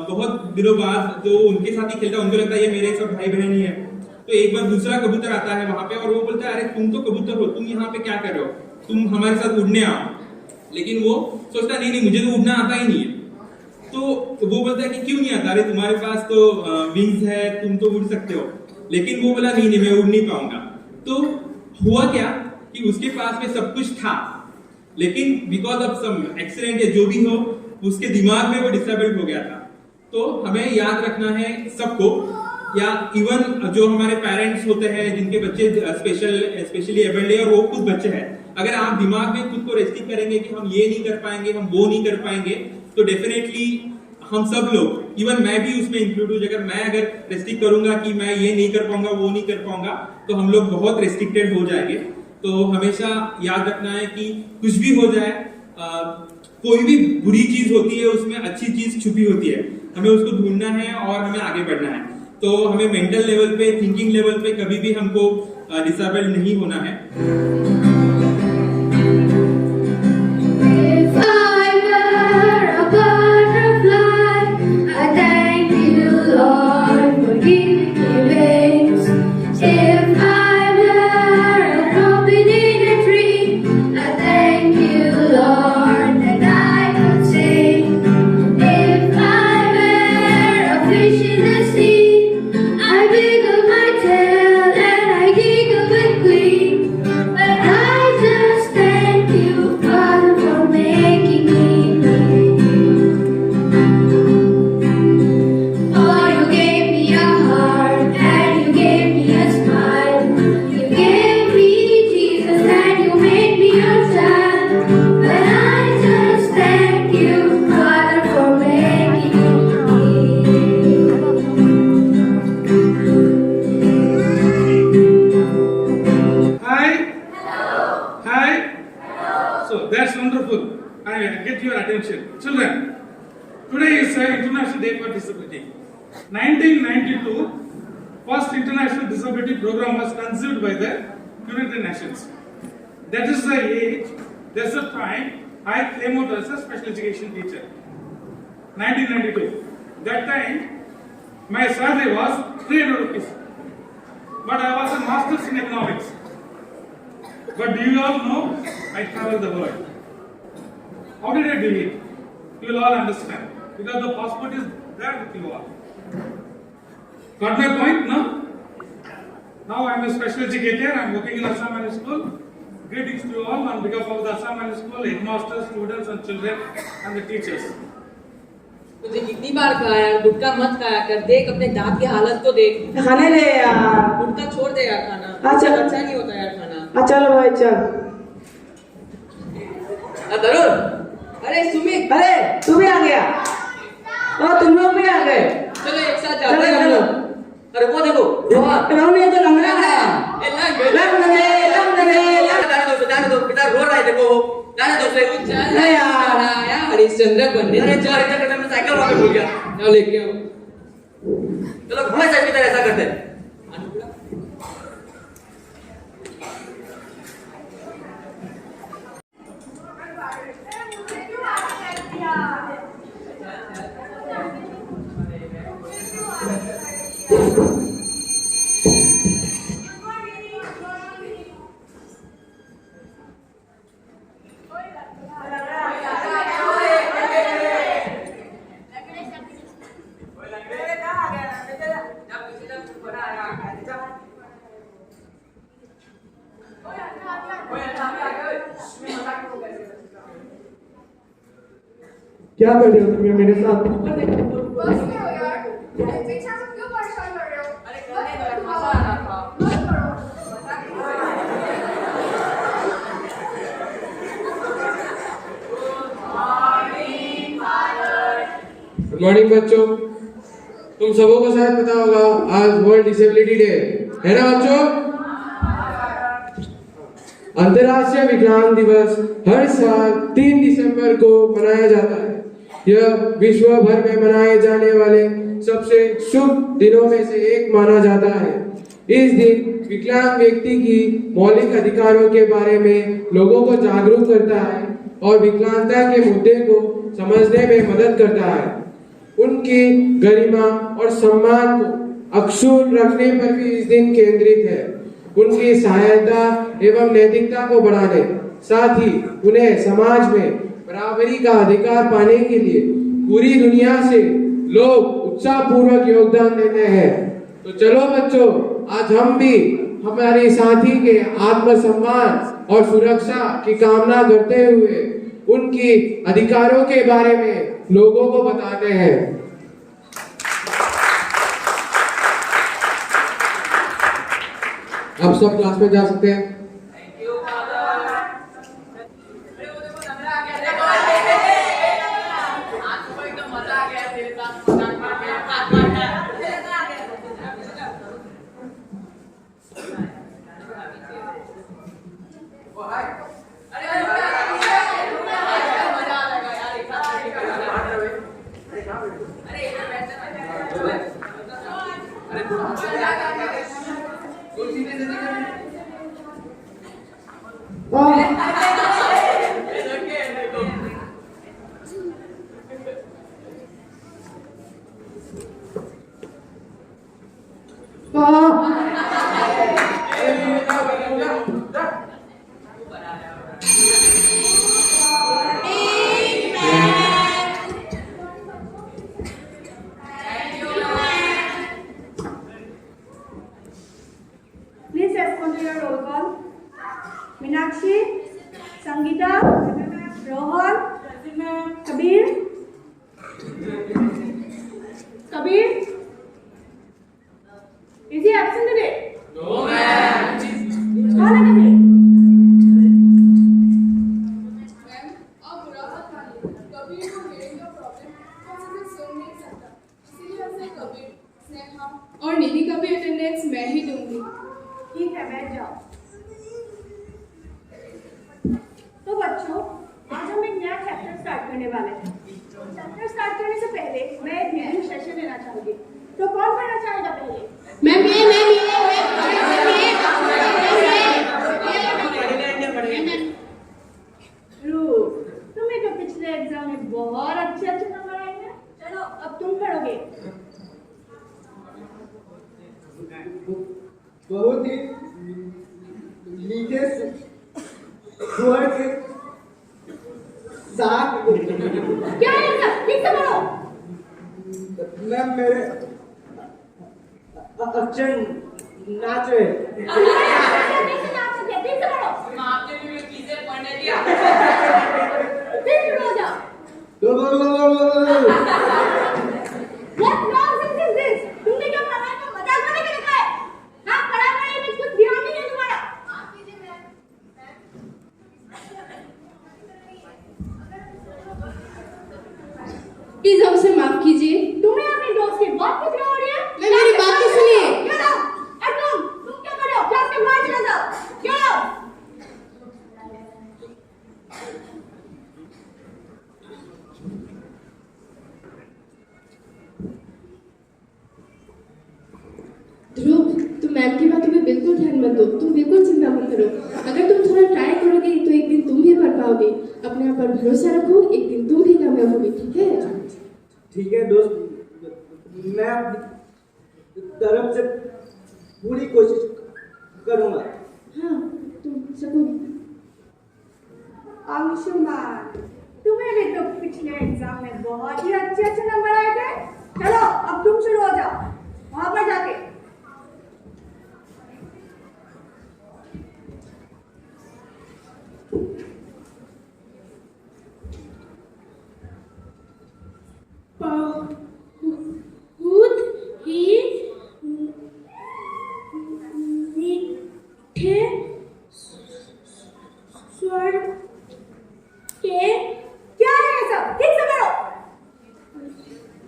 बहुत दिनों बाद जो उनके साथ ही खेलता है उनको लगता है ये मेरे सब भाई बहन ही है। तो एक बार दूसरा कबूतर आता है वहां पे और वो बोलता है अरे तुम तो कबूतर हो, तुम यहाँ पे क्या कर रहे हो, तुम हमारे साथ उड़ने आओ। लेकिन वो सोचता नहीं मुझे तो उड़ना आता ही नहीं है। तो वो बोलता है कि क्यों नहीं आता, अरे तुम्हारे पास तो विंग्स है, तुम तो उड़ सकते हो। लेकिन वो बोला नहीं मैं उड़ नहीं पाऊंगा। तो हुआ क्या कि उसके पास में सब कुछ था, लेकिन बिकॉज ऑफ सम एक्सीडेंट या जो भी हो उसके दिमाग में वो डिसेबल्ड हो गया था। तो हमें याद रखना है सबको, या इवन जो हमारे पेरेंट्स होते हैं जिनके बच्चे स्पेशली एबल्ड है और वो खुद बच्चे हैं, अगर आप दिमाग में खुद को रेस्ट्रिक्ट करेंगे कि हम ये नहीं कर पाएंगे, हम वो नहीं कर पाएंगे, तो डेफिनेटली हम सब लोग, इवन मैं भी उसमें इंक्लूड हूँ, अगर रेस्ट्रिक्ट करूंगा कि मैं ये नहीं कर पाऊंगा, वो नहीं कर पाऊंगा, तो हम लोग बहुत रेस्ट्रिक्टेड हो जाएंगे। तो हमेशा याद रखना है कि कुछ भी हो जाए, कोई भी बुरी चीज होती है उसमें अच्छी चीज छुपी होती है, हमें उसको ढूंढना है और हमें आगे बढ़ना है। तो हमें मेंटल लेवल पे, थिंकिंग लेवल पे कभी भी हमको डिसेबल्ड नहीं होना है।
Children, today is International Day for Disability. 1992, first International Disability Program was conceived by the United Nations. That is the age, that's the time I came out as a special education teacher. 1992. That time, my salary was 300 rupees. But I was a master's in economics. But do you all know, I traveled the world. How did I do it? You will all understand. Because the passport is there with you all. Got my point, no? Now I am a special educator. I am working in Assam High School. Greetings to you all on behalf of the Assam High School, headmasters, students and children and the teachers.
तुझे कितनी बार कहा यार गुटखा मत खाया कर, देख अपने दांत की हालत तो देख।
खाने ले यार,
गुटखा छोड़ दे यार खाना, अच्छा नहीं होता यार खाना।
चलो भाई चल।
तरुण, अरे सुमित,
अरे तू भी आ गया और तुम लोग भी आ गए।
चलो एक साथ जाते हैं हम लोग। अरे वो देखो
रोहन ये तो लंगड़ा है।
जाने दो पिता रो रहा है, देखो जाने दो उसे। चल यार हरिश्चंद्र बनने अरे चल इधर मैं साइकिल वापस भूल गया, जाओ लेके आओ। चलो घुमा साइकिल तरह ऐसा करते हैं।
क्या कर रहे हो तुम मेरे साथ?
बस करो यार, पीछे से क्यों परेशान कर रहे हो? अरे करने दो, मजा आ रहा था। मत करो।
गुड मॉर्निंग बच्चों। तुम सबों को शायद पता होगा आज वर्ल्ड डिसेबिलिटी डे है ना बच्चों? अंतर्राष्ट्रीय विकलांग दिवस हर साल 3 दिसंबर को मनाया जाता है। यह विश्व भर में मनाए जाने वाले सबसे शुभ दिनों में से एक माना जाता है। इस दिन विकलांग व्यक्ति की मौलिक अधिकारों के बारे में लोगों को जागरूक करता है और विकलांगता के मुद्दे को समझने में मदद करता है। उनकी गरिमा और सम्मान को अक्षुण्ण रखने पर भी इस दिन केंद्रित है। उनकी सहायता एवं नैतिकता को बढ़ाने, साथ ही उन्हें समाज में बराबरी का अधिकार पाने के लिए पूरी दुनिया से लोग उत्साहपूर्वक योगदान देते हैं। तो चलो बच्चों, आज हम भी हमारे साथी के आत्मसम्मान और सुरक्षा की कामना करते हुए उनकी अधिकारों के बारे में लोगों को बताते हैं। अब सब क्लास में जा सकते हैं।
Please respond to your roll call. Meenakshi, Sangeeta, Rohan, Kabir. Kabir? Is he absent today?
No, ma'am.
कौन है कबीर?
आप बुरा मत मानिए, कबीर को hearing का problem अच्छे से सुन नहीं सकता, इसीलिए उसे कबीर, स्नेहा और नीली का भी अटेंडेंस मैं ही दूंगी।
ठीक है, बैठ जाओ। तो बच्चों, आज हम एक नया चैप्टर स्टार्ट करने वाले हैं। चैप्टर स्टार्ट करने से पहले मैं एक रिव्यू सेशन लेना चाहूंगी। तो कौन पढ़ना चाहेगा पहले?
मैं
तुम्हें तो पिछले एग्जाम में बहुत अच्छे नंबर आए हैं। चलो अब तुम पढ़ोगे।
बहुत ही मीठे स्वर के साथ
क्या है सब? ठीक से पढ़ो।
मैम मेरे अक्षर नाच रहे।
ठीक से पढ़ो।
आपने भी चीजें पढ़ने दिया।
फिर शुरू हो जाओ। What nonsense is this? तुमने क्या पढ़ाई को मजाक बना के रखा है? हाँ, पढ़ाई में कुछ ध्यान नहीं है तुम्हारा। माफ कीजिए मैम।
प्लीज हमसे माफ कीजिए।
तुम्हें अपनी दोस्त की बहुत फिक्र हो रही है?
मैं मेरी बात तो सुनिए।
Get out! And तुम क्या कर रहे हो? क्लास के बाहर चले जाओ। Get out!
ध्रुव, तुम मैम की बातों पे बिल्कुल ध्यान मत दो। तुम बिल्कुल चिंता मत करो। अगर तुम थोड़ा ट्राई करोगे तो एक दिन तुम भी पढ़ पाओगे। अपने आप पर भरोसा रखो, एक दिन तुम भी कामयाब होगे। ठीक है?
ठीक है दोस्त, मैं अपनी तरफ से पूरी कोशिश करूंगा।
हाँ, तुम सकोगे।
अंशुमान, तुम्हें भी तो पिछले एग्जाम में बहुत ही अच्छे नंबर आए थे। चलो अब तुम शुरू हो जाओ वहां पर जाके।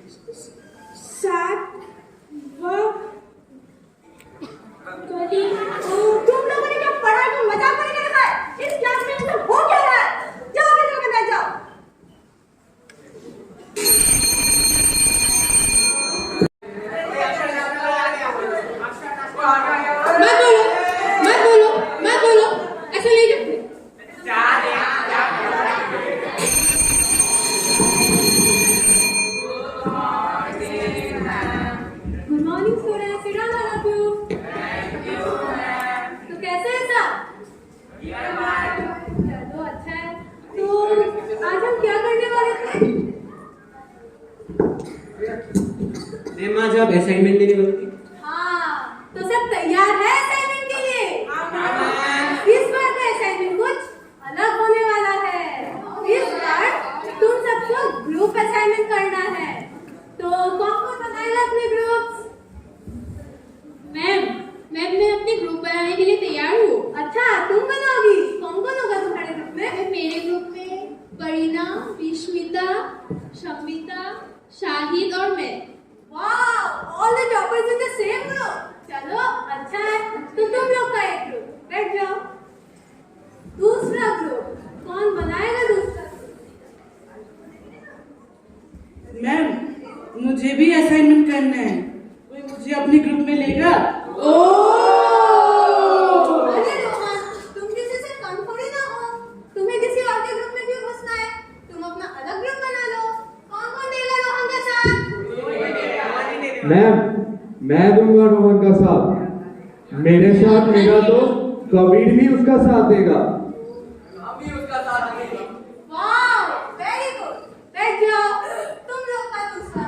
सात तुम लोगों ने क्या पढ़ाई को मजाक बना के रखा है? इस क्लास में सब हो क्या रहा है? जाओ बेटा के बैठ जाओ। मत बोलो ऐसे ले जाओ। Good morning students, sit down all of you. तो कैसे है सब? चलो अच्छा है। तो आज हम क्या करने वाले थे?
मैम आज आप असाइनमेंट देने वाली थी।
हाँ, तो सब तैयार है असाइनमेंट के लिए? इस बार का असाइनमेंट कुछ अलग होने वाला है। इस बार तुम सबको ग्रुप असाइनमेंट करना है। तो कौन बनाएगा अपने ग्रुप्स? मैम मैं अपने ग्रुप बनाने के लिए तैयार हूँ। अच्छा, तुम बनाओगी? कौन कौन होगा तुम्हारे ग्रुप में? मेरे ग्रुप में करीना, विष्मिता, शमिता, शाहिद और मैं। वाह, all the toppers in the same group. चलो अच्छा है। तो तुम लोग का एक ग्रुप, बैठ जाओ। दूसरा ग्रुप कौन बनाएगा? दूसरा
मैम मुझे भी असाइनमेंट करना है, कोई मुझे अपने ग्रुप में लेगा?
अरे रोहन, तुम किसी से कम थोड़ी ना हो। तुम्हें किसी और के ग्रुप में क्यों घुसना है? तुम अपना अलग ग्रुप बना लो। कौन कौन देगा रोहन का साथ?
मैम मैं दूंगा रोहन का साथ। मेरे साथ मेरा दोस्त कबीर भी उसका साथ देगा।
वाह, वेरी गुड। बैठ जाओ। तुम लोग का दूसरा।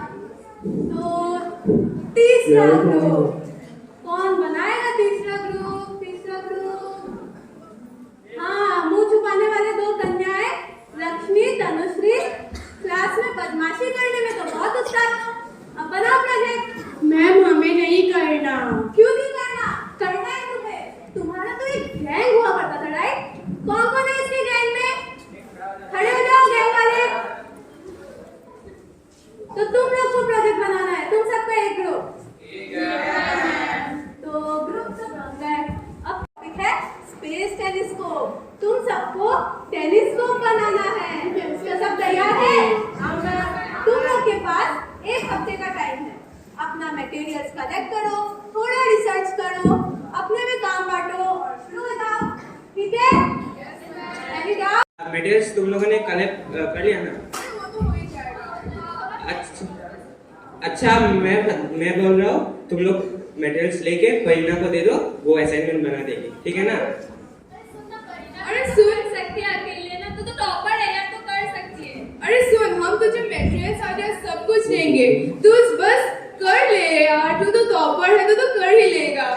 तो तीसरा ग्रुप कौन बनाएगा? तीसरा ग्रुप हाँ, मुंह छुपाने वाले दो कन्याएं लक्ष्मी, तनुश्री क्लास में बदमाशी करने में तो बहुत उत्साह हो। अब बनाओ प्रोजेक्ट। मैम हमें नहीं करना। क्यों नहीं करना? करना है तुम्हें। तुम्हारा तो एक गैंग हुआ करता था, राइट? कौन कौन है इसके गैंग में? खड़े हो जाओ गैंग वाले। तो तुम लोग को प्रोजेक्ट बनाना है, तुम सबका एक ग्रुप। तो ग्रुप सब बन गए। अब टॉपिक है स्पेस टेलीस्कोप। तुम सबको टेलीस्कोप बनाना है। क्या सब तैयार है? तुम लोग के पास एक हफ्ते का टाइम है। अपना मटेरियल्स कलेक्ट करो, थोड़ा रिसर्च करो, अपने में काम बांटो और शुरू हो जाओ। ठीक है?
मटेरियल्स तुम लोगों ने कलेक्ट कर लिया ना? अच्छा मैं बोल रहा हूँ, तुम लोग मटेरियल्स लेके परीना को दे दो, वो असाइनमेंट बना देगी। ठीक है ना?
अरे सुन सकती है अकेले ना, तो टॉपर है यार, तो कर सकती है। अरे सुन, हम तुझे मटेरियल्स आइडिया सब कुछ देंगे, तू बस कर ले यार। तू तो टॉपर है तो कर ही लेगा।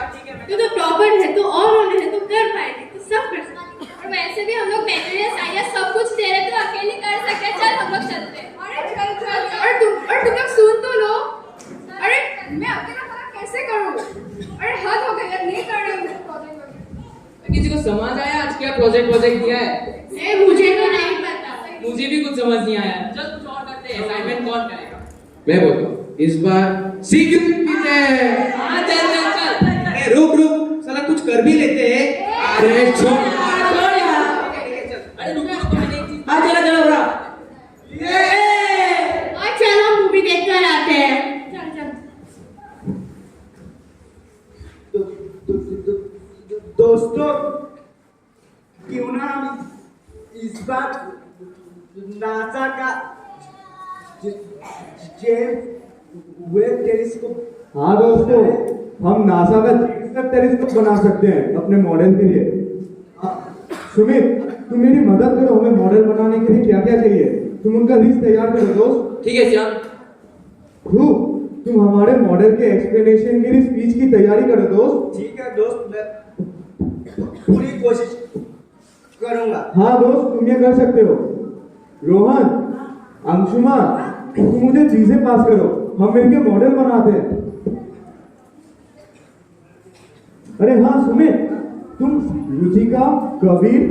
तू तो टॉपर है तो और होने है तो कर पाएगी, तो सब कर सकती है। और वैसे भी हम लोग मटेरियल्स आइडिया सब कुछ दे रहे, तो अकेले कर सकते हैं। चल हम लोग चलते हैं। अरे चल। और तुम लोग सुन तो लो। अरे मैं अकेला खड़ा कैसे करूँ? अरे हद हो गया, नहीं कर रही हूँ।
किसी को समझ आया आज क्या प्रोजेक्ट दिया है?
मुझे तो नहीं पता।
मुझे भी कुछ समझ नहीं आया। चल कुछ और करते हैं। असाइनमेंट कौन करेगा?
मैं बोलता हूँ इस बार सिक्योरिटी है।
हाँ चल। रुक साला कुछ कर भी लेते हैं।
अरे छोड़
यार। अरे रुको मैंने एक चीज।
चला बड़ा।
चलो मूवी देख कर आते हैं। चल।
दोस्तों क्यों ना हम इस बार नासा का वेब टेलीस्कोप।
हाँ दोस्तों, हम नासा का टेलीस्कोप बना सकते हैं अपने मॉडल के लिए। सुमित तुम मेरी मदद करो, हमें मॉडल बनाने के लिए क्या क्या चाहिए। तुम उनका लिस्ट तैयार करो दोस्त।
ठीक है श्याम।
ध्रुव तुम हमारे मॉडल के एक्सप्लेनेशन के लिए स्पीच की तैयारी करो दोस्त।
ठीक है दोस्त, मैं पूरी कोशिश करूंगा।
हाँ दोस्त तुम ये कर सकते हो। रोहन, अंशुमान तुम मुझे चीजें पास करो, हम मिलकर मॉडल बनाते हैं। अरे हाँ सुमित, तुम रुचिका, कबीर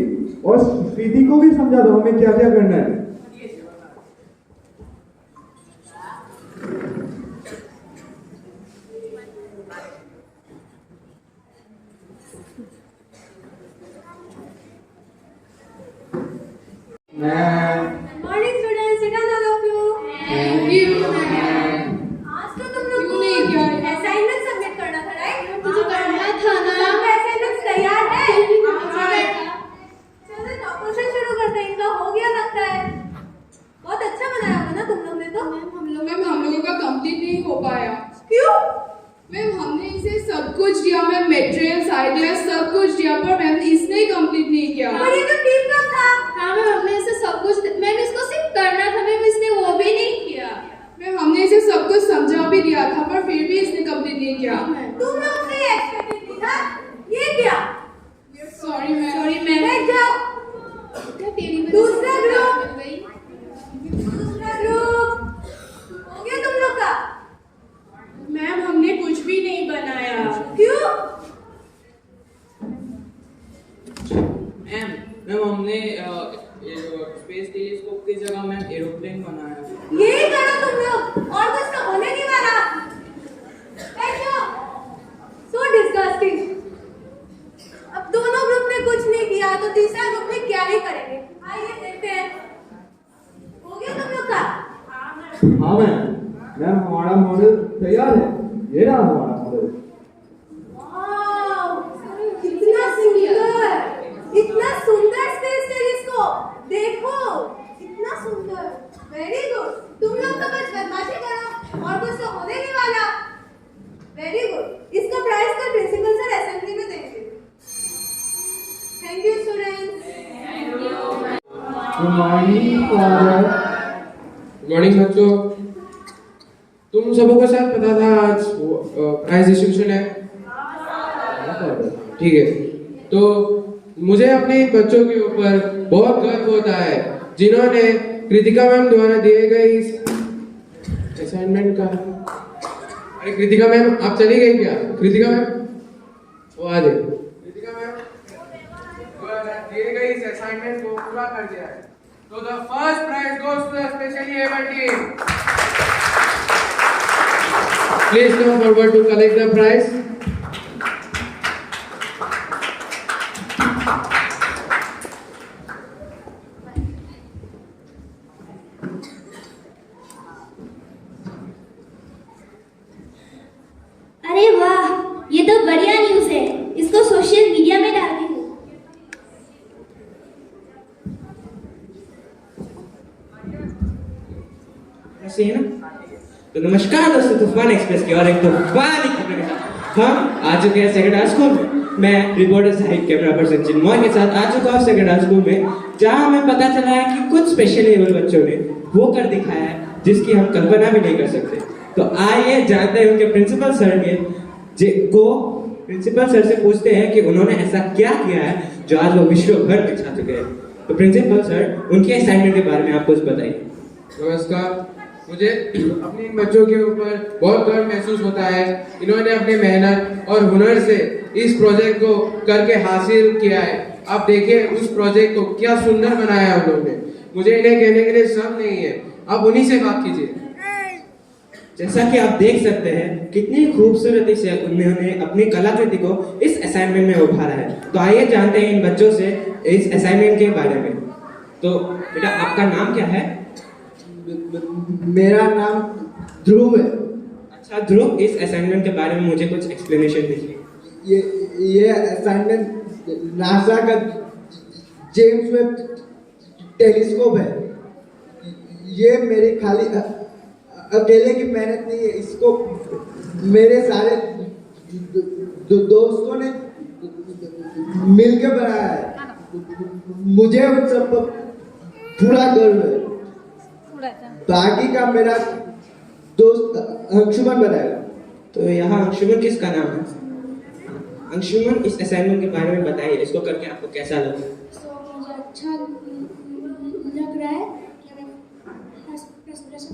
और प्रीति को भी समझा दो हमें क्या क्या करना है।
Morning students, sit down all of you.
Thank you.
आज तो तुम लोग को असाइनमेंट सबमिट करना था, राइट?
मुझे करना था ना।
सबका असाइनमेंट तैयार है? चलो टॉपर से शुरू करते हैं, इनका हो गया लगता है। बहुत अच्छा बनाया होगा ना तुम लोग ने तो।
मैम हम लोगों का कंप्लीट नहीं हो पाया।
क्यों?
मैम हमने इसे सब कुछ दिया, मैम मटेरियल्स आइडिया सब कुछ दिया, पर मैम इसने ही कंप्लीट नहीं किया।
पर ये तो टीम का था।
हाँ मैम हमने इसे सब कुछ, मैम इसको सिर्फ करना था, मैम इसने वो भी नहीं किया। मैम हमने इसे सब कुछ समझा भी दिया था, पर फिर भी इसने कंप्लीट नहीं किया।
तुम लोग से एक्सपेक्टेड नहीं था। ये क्या?
Sorry ma'am.
बैठ जाओ। दूसरा ग्रुप हो गया तुम लोग का?
मैम हमने कुछ भी नहीं बनाया।
क्यों?
मैम हमने स्पेस टेलीस्कोप की जगह मैम एरोप्लेन बनाया।
यही करो तुम लोग, और कुछ तो होने नहीं वाला। So disgusting. अब दोनों ग्रुप ने कुछ नहीं किया तो तीसरा ग्रुप में क्या ही करेंगे? आइए देखते हैं। हो गया तुम लोग का?
हाँ मैम हमारा मॉडल तैयार है, ये रहा हमारा मॉडल।
वाव, इतना सुंदर स्पेस टेलीस्कोप। देखो इतना सुंदर। Very good. तुम लोग तो बस बदमाशी करो और कुछ तो होने नहीं वाला। Very good. इसका प्राइस तो प्रिंसिपल सर असेंबली में देंगे। Thank you students.
Good morning father. Good morning बच्चों। तुम सबों को शायद पता था आज प्राइज डिस्ट्रीब्यूशन है। ठीक है, तो मुझे अपने बच्चों के ऊपर बहुत गर्व होता है जिन्होंने कृतिका मैम द्वारा दिए गए इस असाइनमेंट का। अरे कृतिका मैम आप चली गई क्या? कृतिका मैम वो आ जाए। कृतिका मैम दिए गए इस असाइनमेंट को पूरा कर दिया है, तो the first prize goes to the specially able team. Please come forward to collect the prize.
अरे वाह, ये तो बढ़िया न्यूज़ है। इसको सोशल मीडिया में डालती हूँ।
तो नमस्कार दोस्तों, तूफान एक्सप्रेस की और एक तूफानी खबर के साथ हम आ चुके हैं सेकेंड स्कूल में। मैं रिपोर्टर साहिब कैमरा पर्सन चिन्मय के साथ आ चुका हूँ सेकेंड स्कूल में, जहाँ हमें पता चला है कि कुछ स्पेशल एबल बच्चों ने वो कर दिखाया है जिसकी हम कल्पना भी नहीं कर सकते। तो आइए जानते हैं उनके प्रिंसिपल सर को प्रिंसिपल सर से पूछते हैं कि उन्होंने ऐसा क्या किया है जो आज वो विश्व भर में छा चुके हैं। तो प्रिंसिपल सर उनके असाइनमेंट के बारे में आप कुछ बताइए।
नमस्कार, मुझे अपने बच्चों के ऊपर बहुत गर्व महसूस होता है। इन्होंने अपनी मेहनत और हुनर से इस प्रोजेक्ट को करके हासिल किया है। आप देखिए उस प्रोजेक्ट को क्या सुंदर बनाया है उन्होंने। मुझे इन्हें कहने के लिए शब्द नहीं है, आप उन्हीं से बात कीजिए।
जैसा कि आप देख सकते हैं कितनी खूबसूरती से उन्होंने अपनी कलाकृति को इस असाइनमेंट में उभारा है। तो आइए जानते हैं इन बच्चों से इस असाइनमेंट के बारे में। तो बेटा आपका नाम क्या है?
मेरा नाम ध्रुव है।
अच्छा ध्रुव, इस असाइनमेंट के बारे में मुझे कुछ एक्सप्लेनेशन दीजिए।
ये असाइनमेंट नासा का जेम्स वेब टेलीस्कोप है। ये मेरी खाली अकेले की मेहनत नहीं है, इसको मेरे सारे दोस्तों ने मिलकर बनाया है। मुझे उन सब पर पूरा गर्व है। बाकी का मेरा दोस्त अंशुमन बनाएगा।
तो यहाँ अंशुमन किसका नाम है? अंशुमन इस असाइनमेंट के बारे में बताइए, इसको करके आपको कैसा लगा?
मुझे अच्छा लग रहा है।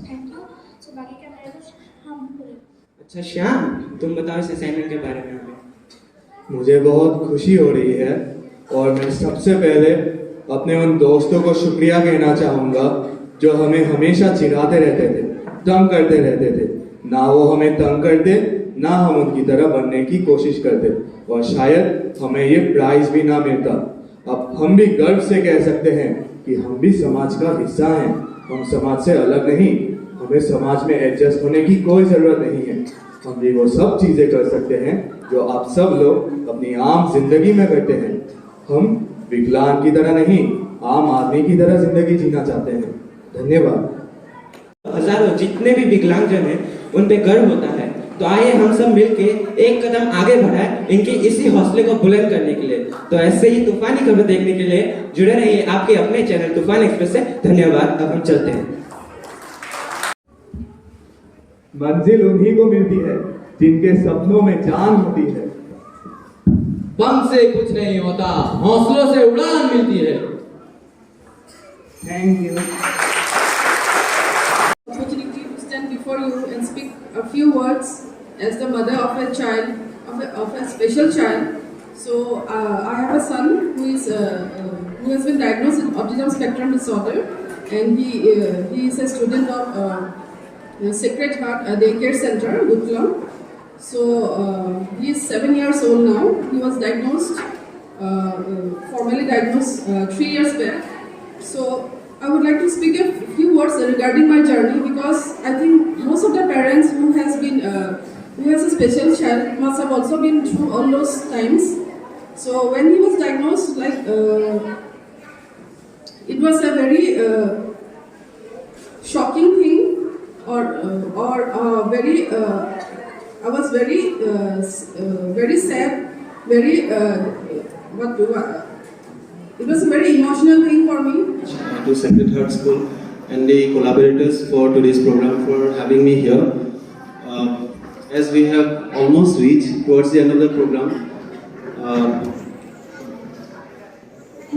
Thank you. सो बाकी का मेरा कुछ हम बोले।
अच्छा श्याम, तुम बताओ इस असाइनमेंट के बारे में हमें।
मुझे बहुत खुशी हो रही है और मैं सबसे पहले अपने उन दोस्तों को शुक्रिया कहना चाहूँगा जो हमें हमेशा चिढ़ाते रहते थे, तंग करते रहते थे। ना वो हमें तंग करते, ना हम उनकी तरह बनने की कोशिश करते, और शायद हमें ये प्राइज भी ना मिलता। अब हम भी गर्व से कह सकते हैं कि हम भी समाज का हिस्सा हैं, हम समाज से अलग नहीं, हमें समाज में एडजस्ट होने की कोई ज़रूरत नहीं है। हम भी वो सब चीज़ें कर सकते हैं जो आप सब लोग अपनी आम जिंदगी में करते हैं। हम विकलांग की तरह नहीं, आम आदमी की तरह जिंदगी जीना चाहते हैं। धन्यवाद।
हजारों जितने भी विकलांगजन हैं उन पे गर्व होता है, तो आइए हम सब मिलके एक कदम आगे बढ़ाएं इनके इसी हौसले को बुलंद करने के लिए। तो ऐसे ही तूफानी खबर देखने के लिए जुड़े रहिए आपके अपने चैनल तूफान एक्सप्रेस से। धन्यवाद। अब हम चलते हैं।
मंजिल उन्हीं को मिलती है जिनके सपनों में जान होती है।
बम से कुछ नहीं होता, हौसलों से उड़ान मिलती है।
Thank you.
Opportunity to stand before you and speak a few words as the mother of a child, of a special child. So I have a son who has been diagnosed with autism spectrum disorder, and he is a student of Sacred Heart Daycare Center, Gutlam. So he is 7 years old now. He was diagnosed, formally diagnosed 3 years back. So I would like to speak a few words regarding my journey, because I think most of the parents who has a special child must have also been through all those times. So when he was diagnosed, it was a very shocking thing, I was very sad, it was a very emotional thing for me.
To Sacred Heart School and the collaborators for today's program for having me here. As we have almost reached towards the end of the program,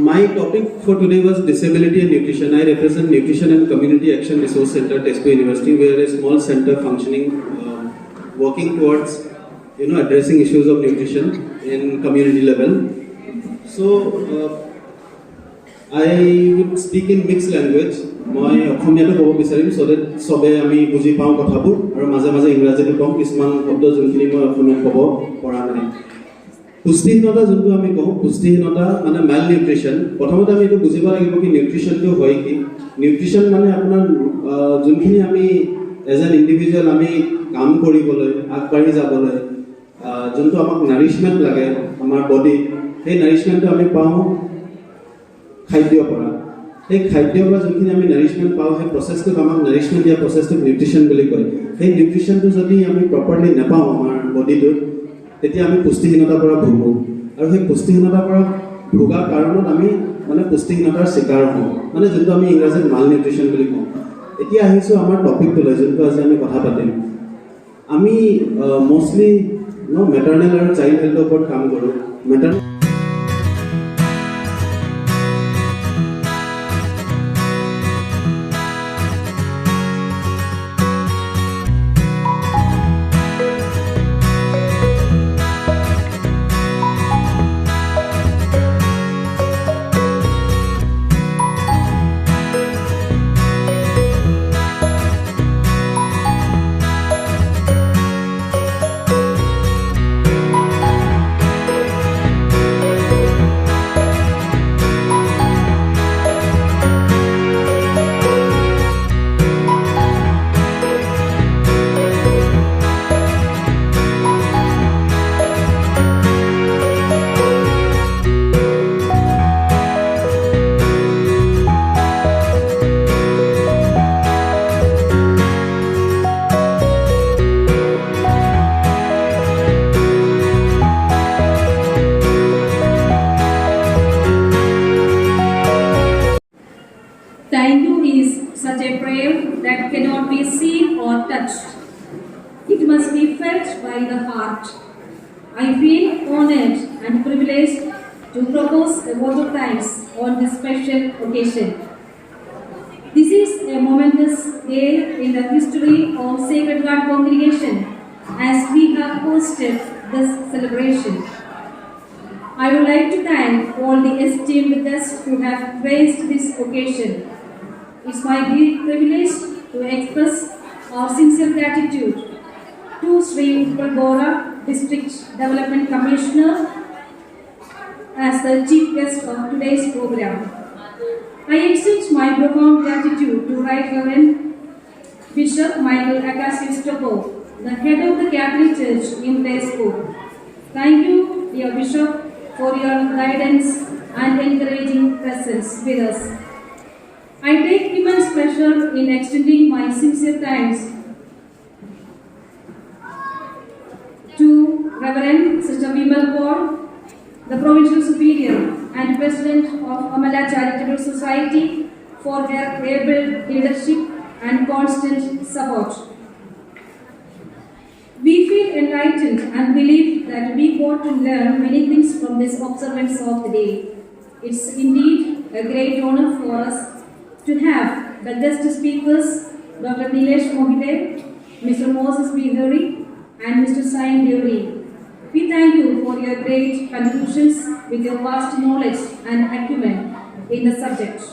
my topic for today was disability and nutrition. I represent Nutrition and Community Action Resource Center, Tesco University. We are a small center functioning, working towards addressing issues of nutrition in community level. So I would speak in mixed language. মই অসমীয়াটো ক'ব বিচাৰিম সবে আমি বুজি পাওঁ কথাবোৰ, আৰু মাজে মাজে ইংৰাজীটো কম, কিছুমান শব্দ যোনখিনি মই অসমীয়াত ক'ব পৰা নাই। পুষ্টিহীনতা যোনটো আমি কওঁ, পুষ্টিহীনতা মানে মেল নিউট্ৰিশ্যন। প্ৰথমতে আমি এইটো বুজিব লাগিব কি নিউট্ৰিশ্যনটো হয় কি। নিউট্ৰিশ্যন মানে আপোনাৰ যোনখিনি আমি এজ এন ইণ্ডিভিজুৱেল আমি কাম কৰিবলৈ, আগবাঢ়ি যাবলৈ যোনটো আমাক নাৰিছমেণ্ট লাগে আমাৰ বডিত, সেই নাৰিছমেণ্টটো আমি পাওঁ খাদ্যৰ পৰা। সেই খাদ্যৰ পৰা যোনখিনি আমি নাৰিছমেণ্ট পাওঁ, সেই প্ৰচেছটোক আমাক নাৰিছমেণ্ট দিয়া প্ৰচেছটোক নিউট্ৰিশ্যন বুলি কয়। সেই নিউট্ৰিশ্যনটো যদি আমি প্ৰপাৰলি নাপাওঁ আমাৰ বডিটোত, তেতিয়া আমি পুষ্টিহীনতাৰ পৰা ভোগোঁ, আৰু সেই পুষ্টিহীনতাৰ পৰা ভোগাৰ কাৰণত আমি পুষ্টিহীনতাৰ চিকাৰ হওঁ, যোনটো আমি ইংৰাজীত মাল নিউট্ৰিশ্যন বুলি কওঁ। এতিয়া আহিছোঁ আমাৰ টপিকটোলৈ, যোনটো আজি আমি কথা পাতিম। আমি মষ্টলি মেটাৰ্নেল আৰু চাইল্ড হেল্থৰ ওপৰত কাম কৰোঁ।
It must be felt by the heart. I feel honored and privileged to propose a vote of thanks on this special occasion. This is a momentous day in the history of Sacred Heart Congregation as we have hosted this celebration. I would like to thank all the esteemed guests who have graced this occasion. It's my great privilege to express our sincere gratitude to Sri Utpal Bora, District Development Commissioner, as the chief guest of today's program. I extend my profound gratitude to Right Reverend Bishop Michael Acacius Topo, the head of the Catholic Church in Play School. Thank you, dear Bishop, for your guidance and encouraging presence with us. I take immense pleasure in extending my sincere thanks to Reverend Sister Vimal Kaur, the Provincial Superior and President of Amala Charitable Society, for their able leadership and constant support. We feel enlightened and believe that we got to learn many things from this observance of the day. It's indeed a great honor for us to have the guest speakers, Dr. Nilesh Mohite, Mr. Moses B. Hari, and Mr. Sain Deori. We thank you for your great contributions with your vast knowledge and acumen in the subject.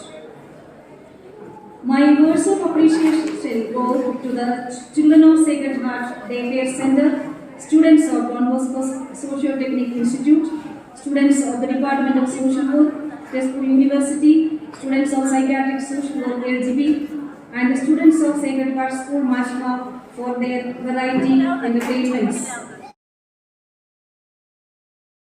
My words of appreciation go to the Children of Sacred Heart Daycare Center, students of Don Bosco Socio-Technical Institute, students of the Department of Social Work, Telugu University, students of Psychiatric Social Work LGB, and the students of Sacred Heart School Mashma for their variety entertainments.